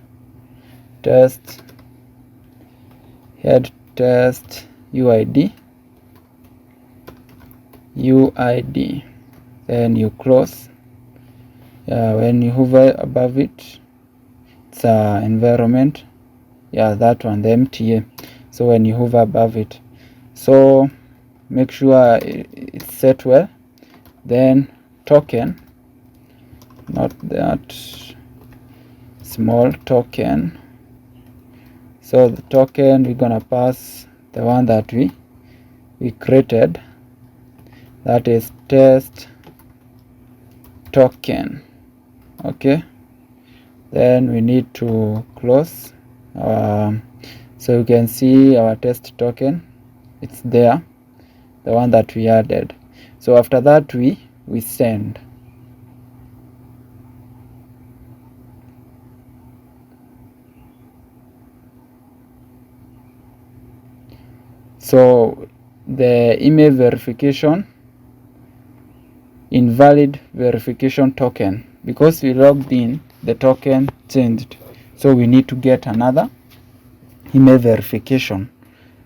Test, had test UID, then you close. When you hover above it, it's environment, that one, the MTA. So when you hover above it, so make sure it's set well. Then token, not that small token. So the token, we're gonna pass the one that we created, that is test token. Okay, then we need to close. So you can see our test token, it's there, the one that we added. So after that, we send. So the email verification, invalid verification token, because we logged in, the token changed, so we need to get another email verification.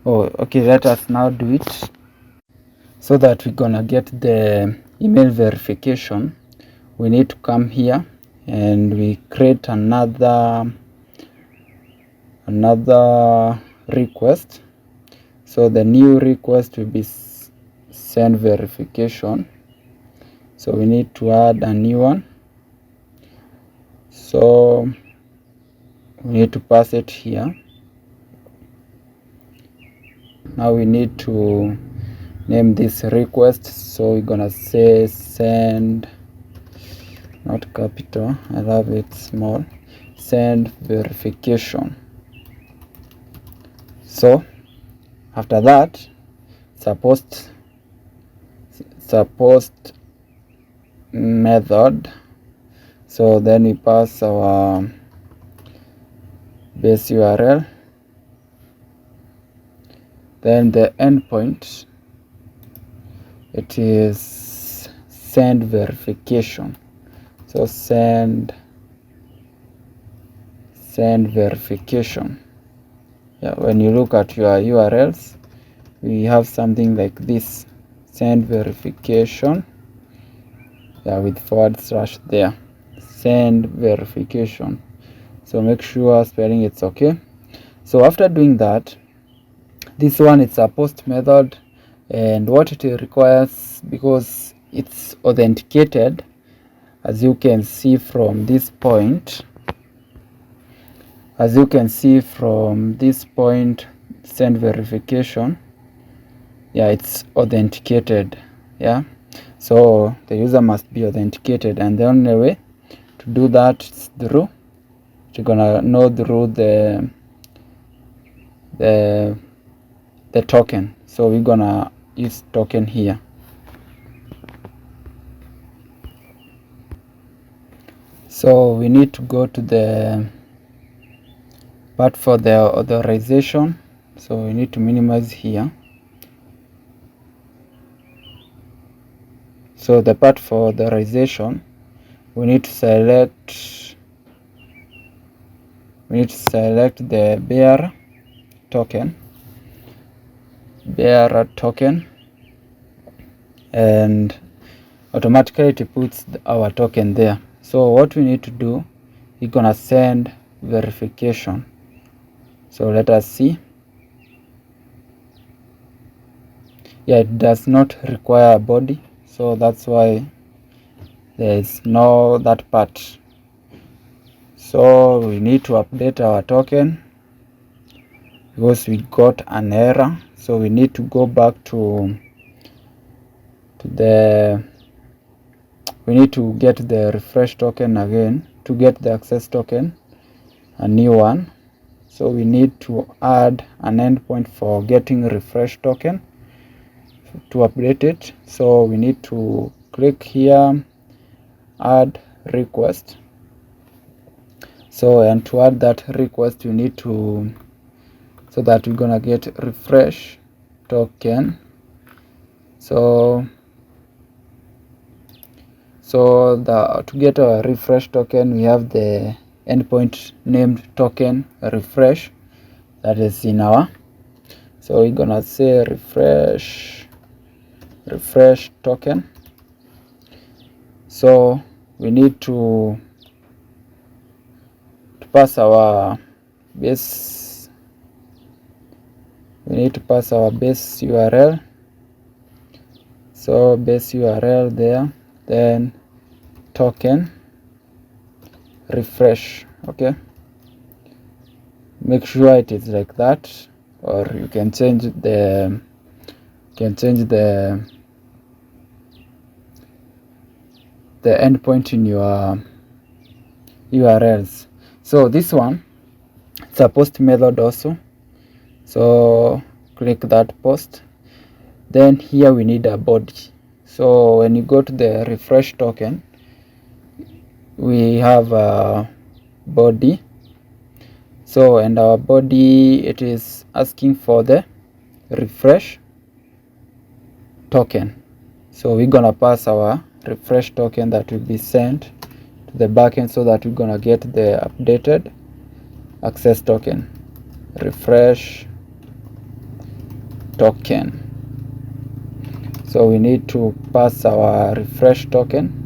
Okay, let us now do it. So that we're gonna get the email verification, we need to come here and we create another request. So the new request will be send verification. So we need to add a new one. So we need to pass it here. Now we need to name this request. So we're gonna say send, not capital, I love it small, send verification. So after that, it's a post method. So then we pass our base URL. Then the endpoint, it is send verification. So send verification. Yeah, when you look at your URLs, we have something like this, send verification, yeah, with / there, send verification. So make sure spelling it's okay. So after doing that, this one, it's a post method, and what it requires, because it's authenticated, as you can see from this point, send verification, yeah, it's authenticated. Yeah, so the user must be authenticated, and the only way to do that is through, you're gonna know through the token. So we're gonna use token here. So we need to go to the part for the authorization. So we need to minimize here. So the part for authorization, we need to select the bearer token, and automatically it puts our token there. So what we need to do, we're gonna send verification. So let us see. Yeah, it does not require a body, so that's why there is no that part. So we need to update our token because we got an error. So we need to go back to we need to get the refresh token again, to get the access token, a new one. So we need to add an endpoint for getting refresh token to update it. So we need to click here, add request. So, and to add that request, we need to, so that we're gonna get refresh token. So to get our refresh token, we have the endpoint named token refresh, that is in our, so we're gonna say refresh token. So we need to pass our base, base URL. So base URL there, then token refresh. Okay, make sure it is like that, or you can change the endpoint in your URLs. So this one, it's a post method also. So click that post. Then here we need a body. So when you go to the refresh token, we have a body. So, and our body, it is asking for the refresh token. So we're gonna pass our refresh token that will be sent to the backend, so that we're gonna get the updated access token, refresh token. So we need to pass our refresh token.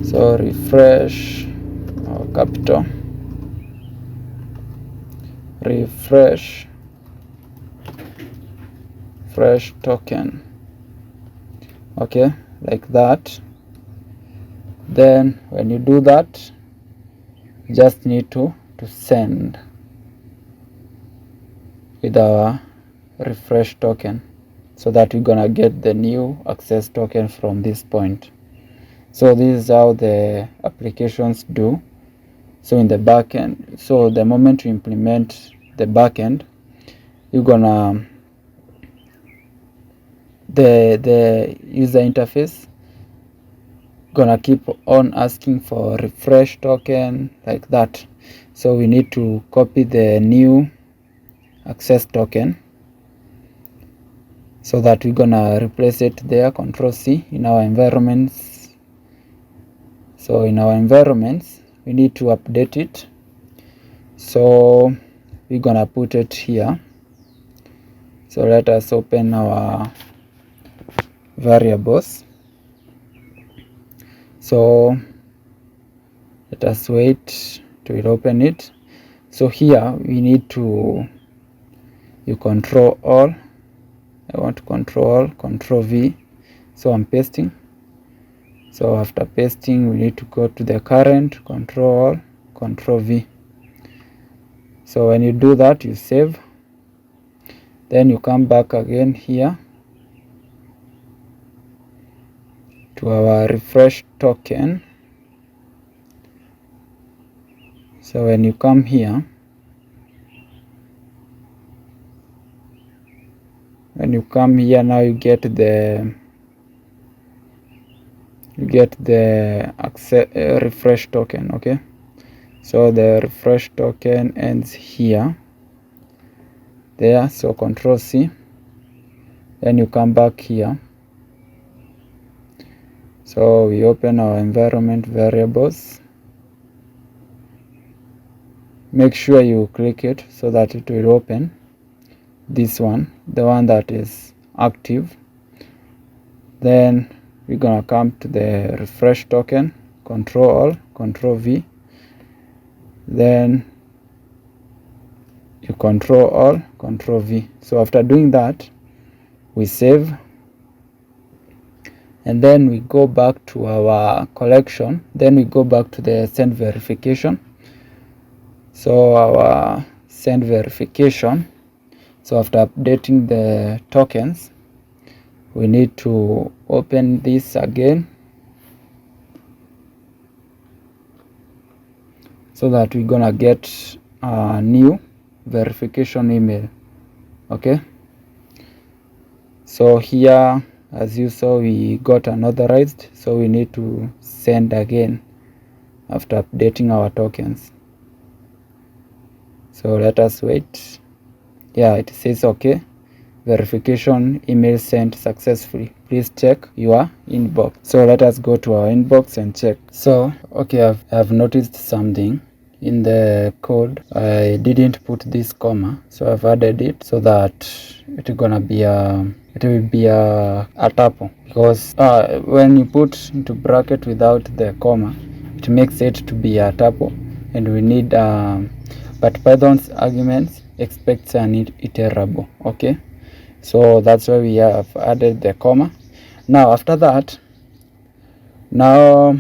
So refresh, capital, refresh token. Okay, like that. Then when you do that, you just need to send with our refresh token, so that we're gonna get the new access token from this point. So this is how the applications do. So in the backend, so the moment you implement the backend, you're gonna, the user interface, gonna keep on asking for refresh token like that. So we need to copy the new access token so that we're gonna replace it there. Control C in our environments. So in our environments we need to update it, so we're gonna put it here. So let us open our variables. So let us wait to open it. So here we need to control all. I want to control V. So I'm pasting. So after pasting we need to go to the current, control V. So when you do that, you save, then you come back again here to our refresh token. So when you come here, now you get the access refresh token. Okay, so the refresh token ends here, there. So control C, then you come back here. So we open our environment variables. Make sure you click it so that it will open this one, the one that is active. Then we're gonna come to the refresh token, control all, control V, then you control all, control V. So after doing that, we save, and then we go back to our collection. Then we go back to the send verification. So our send verification, so after updating the tokens, we need to open this again so that we're gonna get a new verification email. Okay, so here, as you saw, we got unauthorized, so we need to send again after updating our tokens. So let us wait. Yeah, it says okay, verification email sent successfully, please check your inbox. So let us go to our inbox and check. So okay, I've noticed something in the code. I didn't put this comma, so I've added it so that it will be a tuple, because when you put into bracket without the comma, it makes it to be a tuple, and we need but Python's arguments expects an iterable. Okay, so that's why we have added the comma. Now after that, now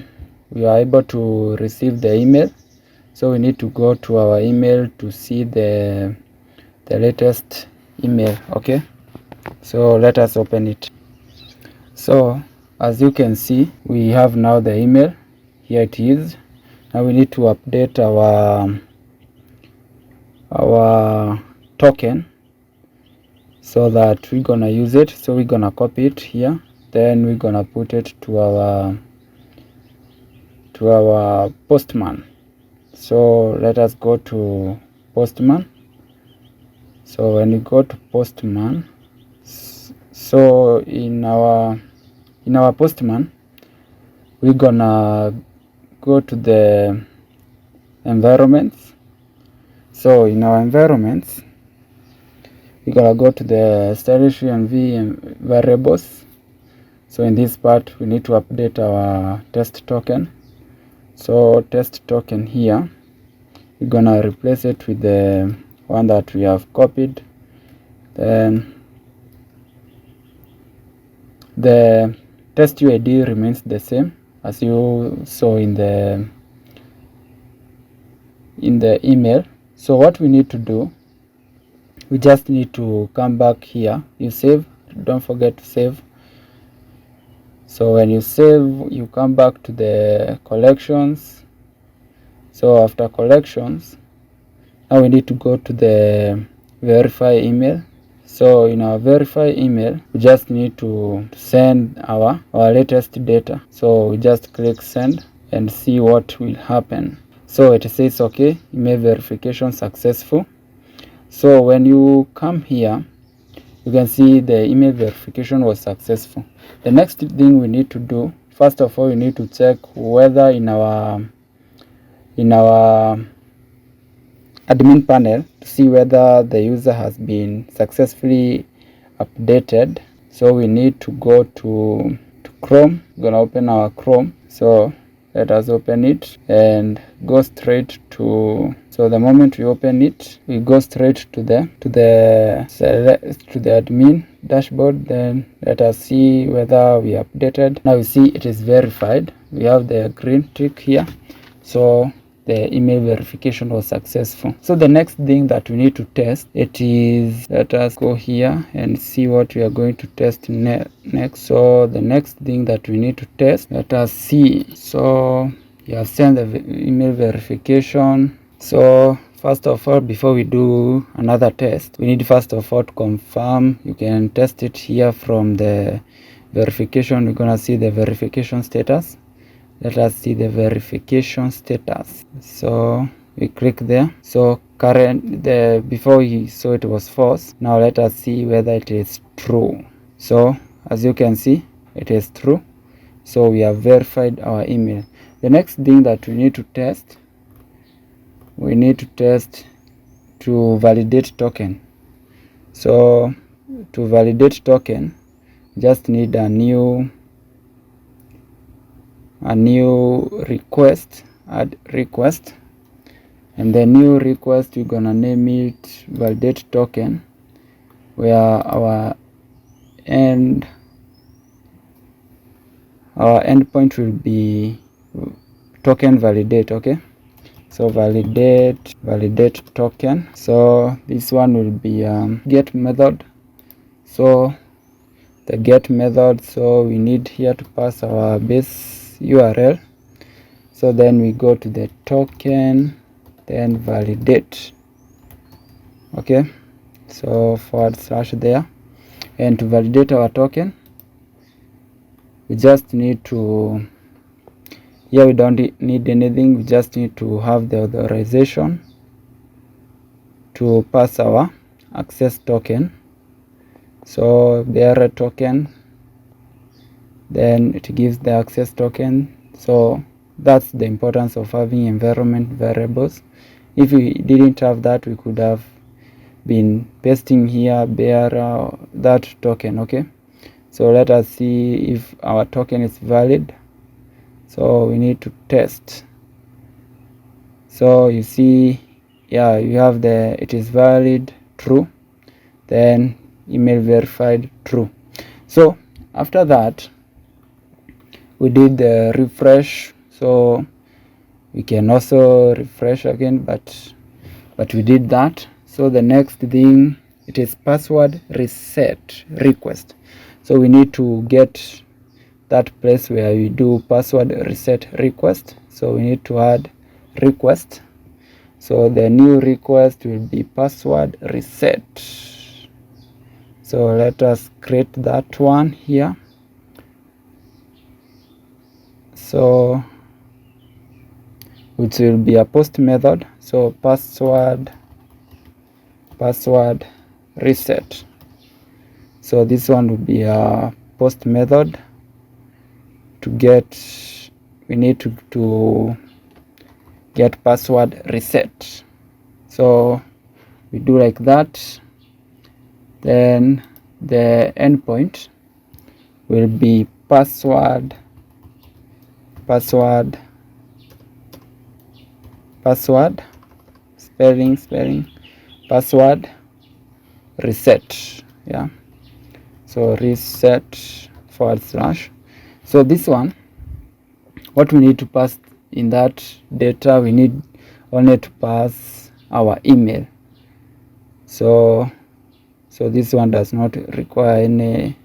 we are able to receive the email. So we need to go to our email to see the latest email. Okay, so let us open it. So as you can see, we have now the email. Here it is. Now we need to update our token so that we're gonna use it. So we're gonna copy it here, then we're gonna put it to our Postman. So let us go to Postman. So when you go to Postman, so in our Postman, we're gonna go to the environments. So in our environments, we're gonna go to the stylish env variables. So in this part, we need to update our test token. So test token here, we're gonna replace it with the one that we have copied. Then the test UID remains the same as you saw in the email. So what we need to do, we just need to come back here. You save, don't forget to save. So when you save, you come back to the collections. So after collections, now we need to go to the verify email. So in our verify email, we just need to send our latest data. So we just click send and see what will happen. So it says okay, email verification successful. So when you come here, you can see the email verification was successful. The next thing we need to do, first of all, we need to check whether in our admin panel to see whether the user has been successfully updated. So we need to go to Chrome. We're gonna open our Chrome. So let us open it and go straight to, so the moment we open it, we go straight to the admin dashboard. Then let us see whether we updated. Now you see it is verified. We have the green tick here. So the email verification was successful. So the next thing that we need to test, it is, let us go here and see what we are going to test next. So the next thing that we need to test, let us see. So you have sent the email verification. So first of all, before we do another test, we need first of all to confirm. You can test it here from the verification. We're gonna see the verification status. Let us see the verification status. So we click there. So before we saw it was false. Now let us see whether it is true. So as you can see, it is true. So we have verified our email. The next thing that we need to test, we need to test to validate token. So to validate token, just need a new request, add request, and the new request we're gonna name it validate token, where our endpoint will be token validate. Okay, so validate token. So this one will be get method. So the get method, so we need here to pass our base URL. So then we go to the token, then validate. Okay, so / there, and to validate our token, we just need to, here we don't need anything, we just need to have the authorization to pass our access token. So bearer token, then it gives the access token. So that's the importance of having environment variables. If we didn't have that, we could have been pasting here bearer that token. Okay, so let us see if our token is valid. So we need to test. So you see, yeah, you have it is valid, true, then email verified, true. So after that, we did the refresh. So we can also refresh again, but we did that. So the next thing, it is password reset request. So we need to get that place where we do password reset request. So we need to add request. So the new request will be password reset. So let us create that one here. So which will be a post method. So password reset. So this one will be a post method to get, we need to get password reset. So we do like that. Then the endpoint will be password spelling password reset. Yeah, so reset / so this one, what we need to pass in that data, we need only to pass our email. So this one does not require any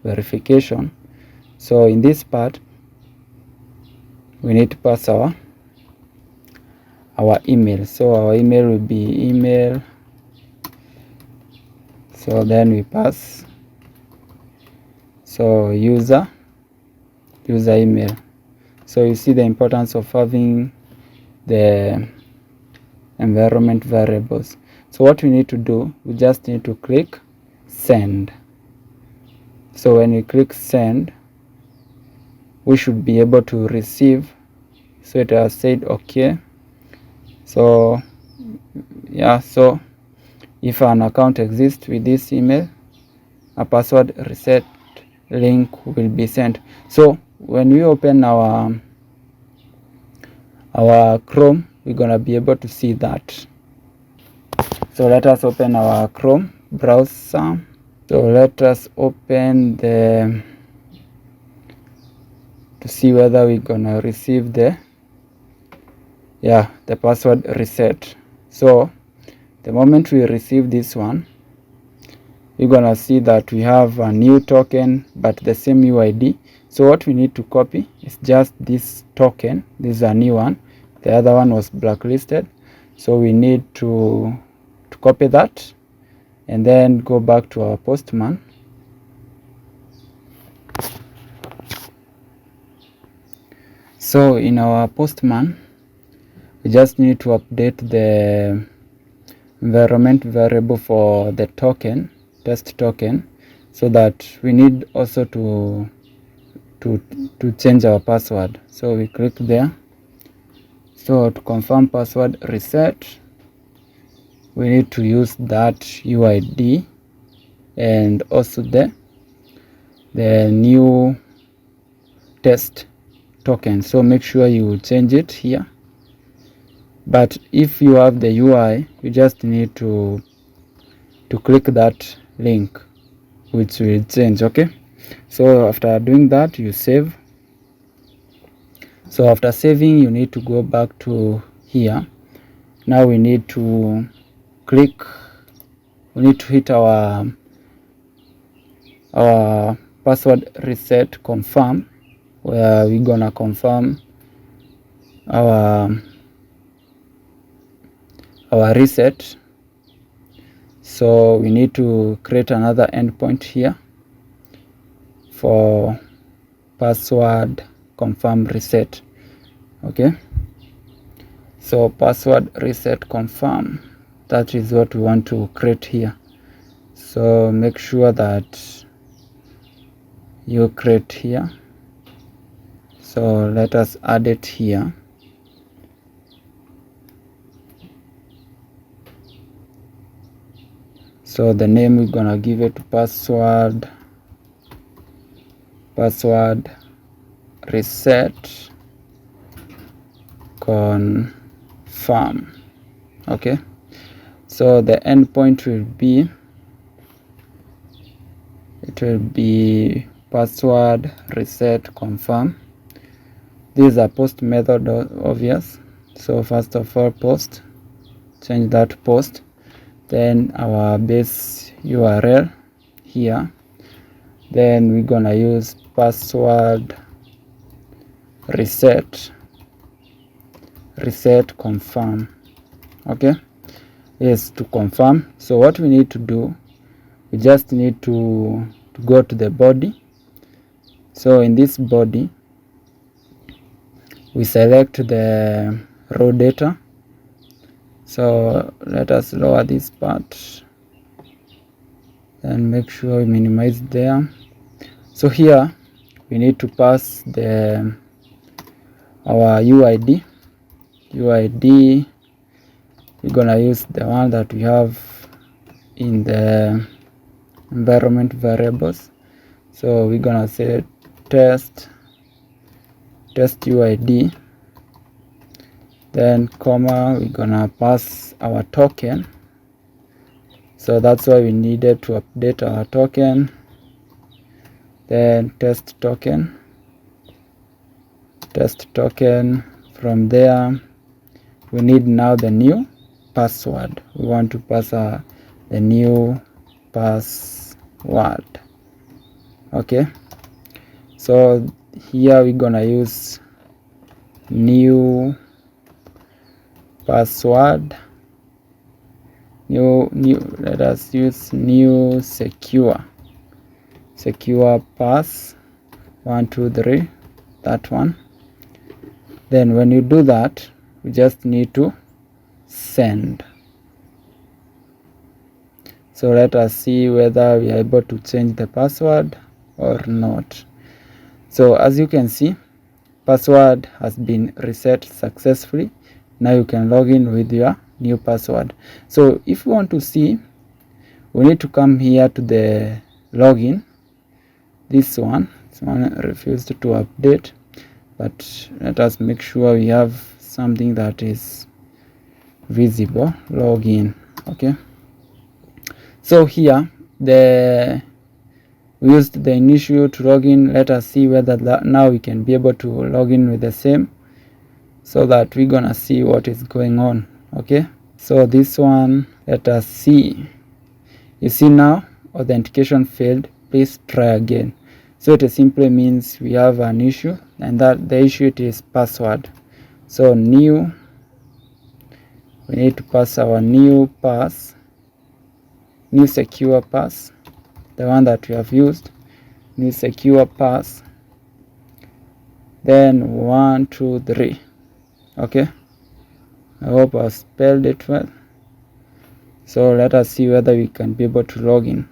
verification. So in this part, we need to pass our email. So our email will be email So then we pass user email. So you see the importance of having the environment variables. So what we need to do, we just need to click send. So when we click send, we should be able to receive. So it has said okay. So yeah, so if an account exists with this email, a password reset link will be sent. So when we open our Chrome, we're gonna be able to see that. So let us open our Chrome browser. So let us open to see whether we're gonna receive the password reset. So the moment we receive this one, we're gonna see that we have a new token but the same UID. So what we need to copy is just this token. This is a new one. The other one was blacklisted. So we need to copy that and then go back to our Postman. So in our Postman, we just need to update the environment variable for the token, test token, so that we need also to change our password. So we click there. So to confirm password reset, we need to use that UID and also the new test token. So make sure you change it here. But if you have the UI, you just need to click that link, which will change. Okay, so after doing that, you save. So after saving, you need to go back to here. Now we need to hit our password reset confirm, where we're gonna confirm our reset. So we need to create another endpoint here for password confirm reset. Okay, so password reset confirm, that is what we want to create here. So make sure that you create here. So let us add it here. So the name we're gonna give it password reset confirm. Okay, so the endpoint will be password reset confirm. This is a post method, obvious. So first of all, post, change that to post. Then our base URL here. Then we're gonna use password reset confirm. Okay, yes, to confirm. So what we need to do, we just need to go to the body. So in this body, we select the raw data. So let us lower this part and make sure we minimize there. So here we need to pass our UID. We're gonna use the one that we have in the environment variables. So we're gonna say test UID, then comma, we're gonna pass our token. So that's why we needed to update our token. Then test token. From there we need now the new password. We want to pass the new password. Okay, so here we're gonna use new password let us use new secure pass 1 2 3, that one. Then when you do that, we just need to send. So let us see whether we are able to change the password or not. So as you can see, password has been reset successfully. Now you can log in with your new password. So if you want to see, we need to come here to the login. This one refused to update, but let us make sure we have something that is visible. Login. Okay, so here we used the initial to log in. Let us see whether now we can be able to log in with the same, so that we're gonna see what is going on. Okay, so this one, let us see. You see now authentication failed, please try again. So it simply means we have an issue, and that the issue is password. So new, we need to pass our new secure pass, the one that we have used, new secure pass, then 1 2 3. Okay, I hope I spelled it well. So let us see whether we can be able to log in.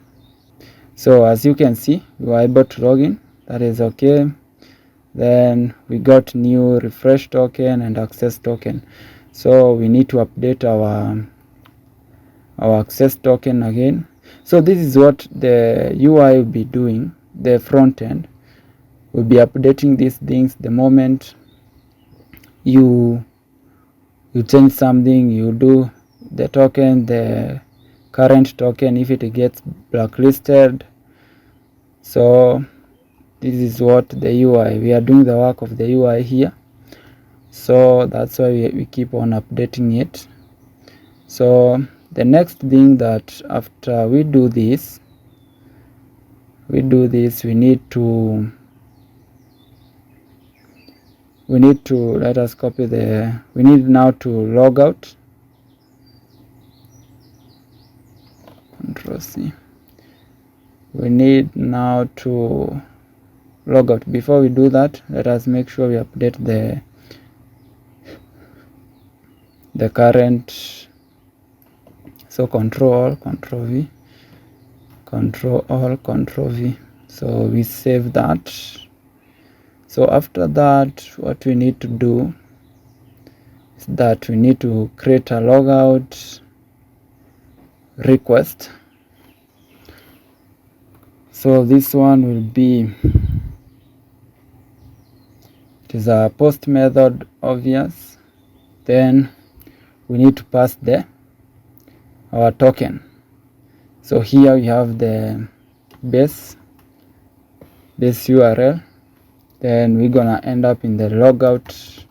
So as you can see, we were able to log in. That is okay. Then we got new refresh token and access token. So we need to update our access token again. So this is what the UI will be doing. The front end will be updating these things the moment you change something. You do the token, the current token, if it gets blacklisted. So this is what the UI, we are doing the work of the UI here. So that's why we keep on updating it. So the next thing that after we do this, we need to let us copy we need now to log out. Control C. We need now to log out. Before we do that, let us make sure we update the current. So Control V, Control V. So we save that. So after that, what we need to do is that we need to create a logout request. So this one will be, it is a post method, obvious. Then we need to pass our token. So here we have the base URL. Then we're gonna end up in the logout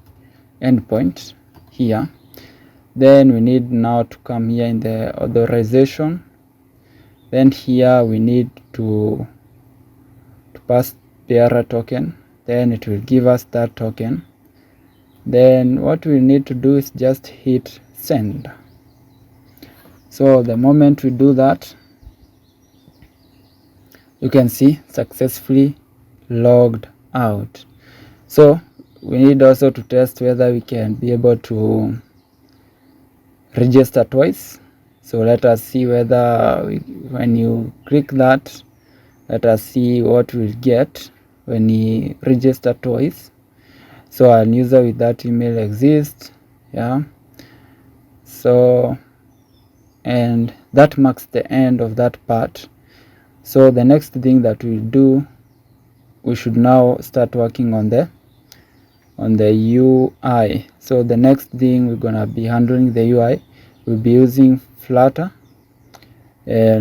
endpoint here. Then we need now to come here in the authorization. Then here we need to pass bearer token. Then it will give us that token. Then what we need to do is just hit send. So the moment we do that, you can see successfully logged out. So we need also to test whether we can be able to register twice. So let us see whether when you click that, let us see what we'll get when you register twice. So an user with that email exists. Yeah. So, and that marks the end of that part. So the next thing that we'll do, we should now start working on the UI. So the next thing we're gonna be handling the UI, we'll be using Flutter, and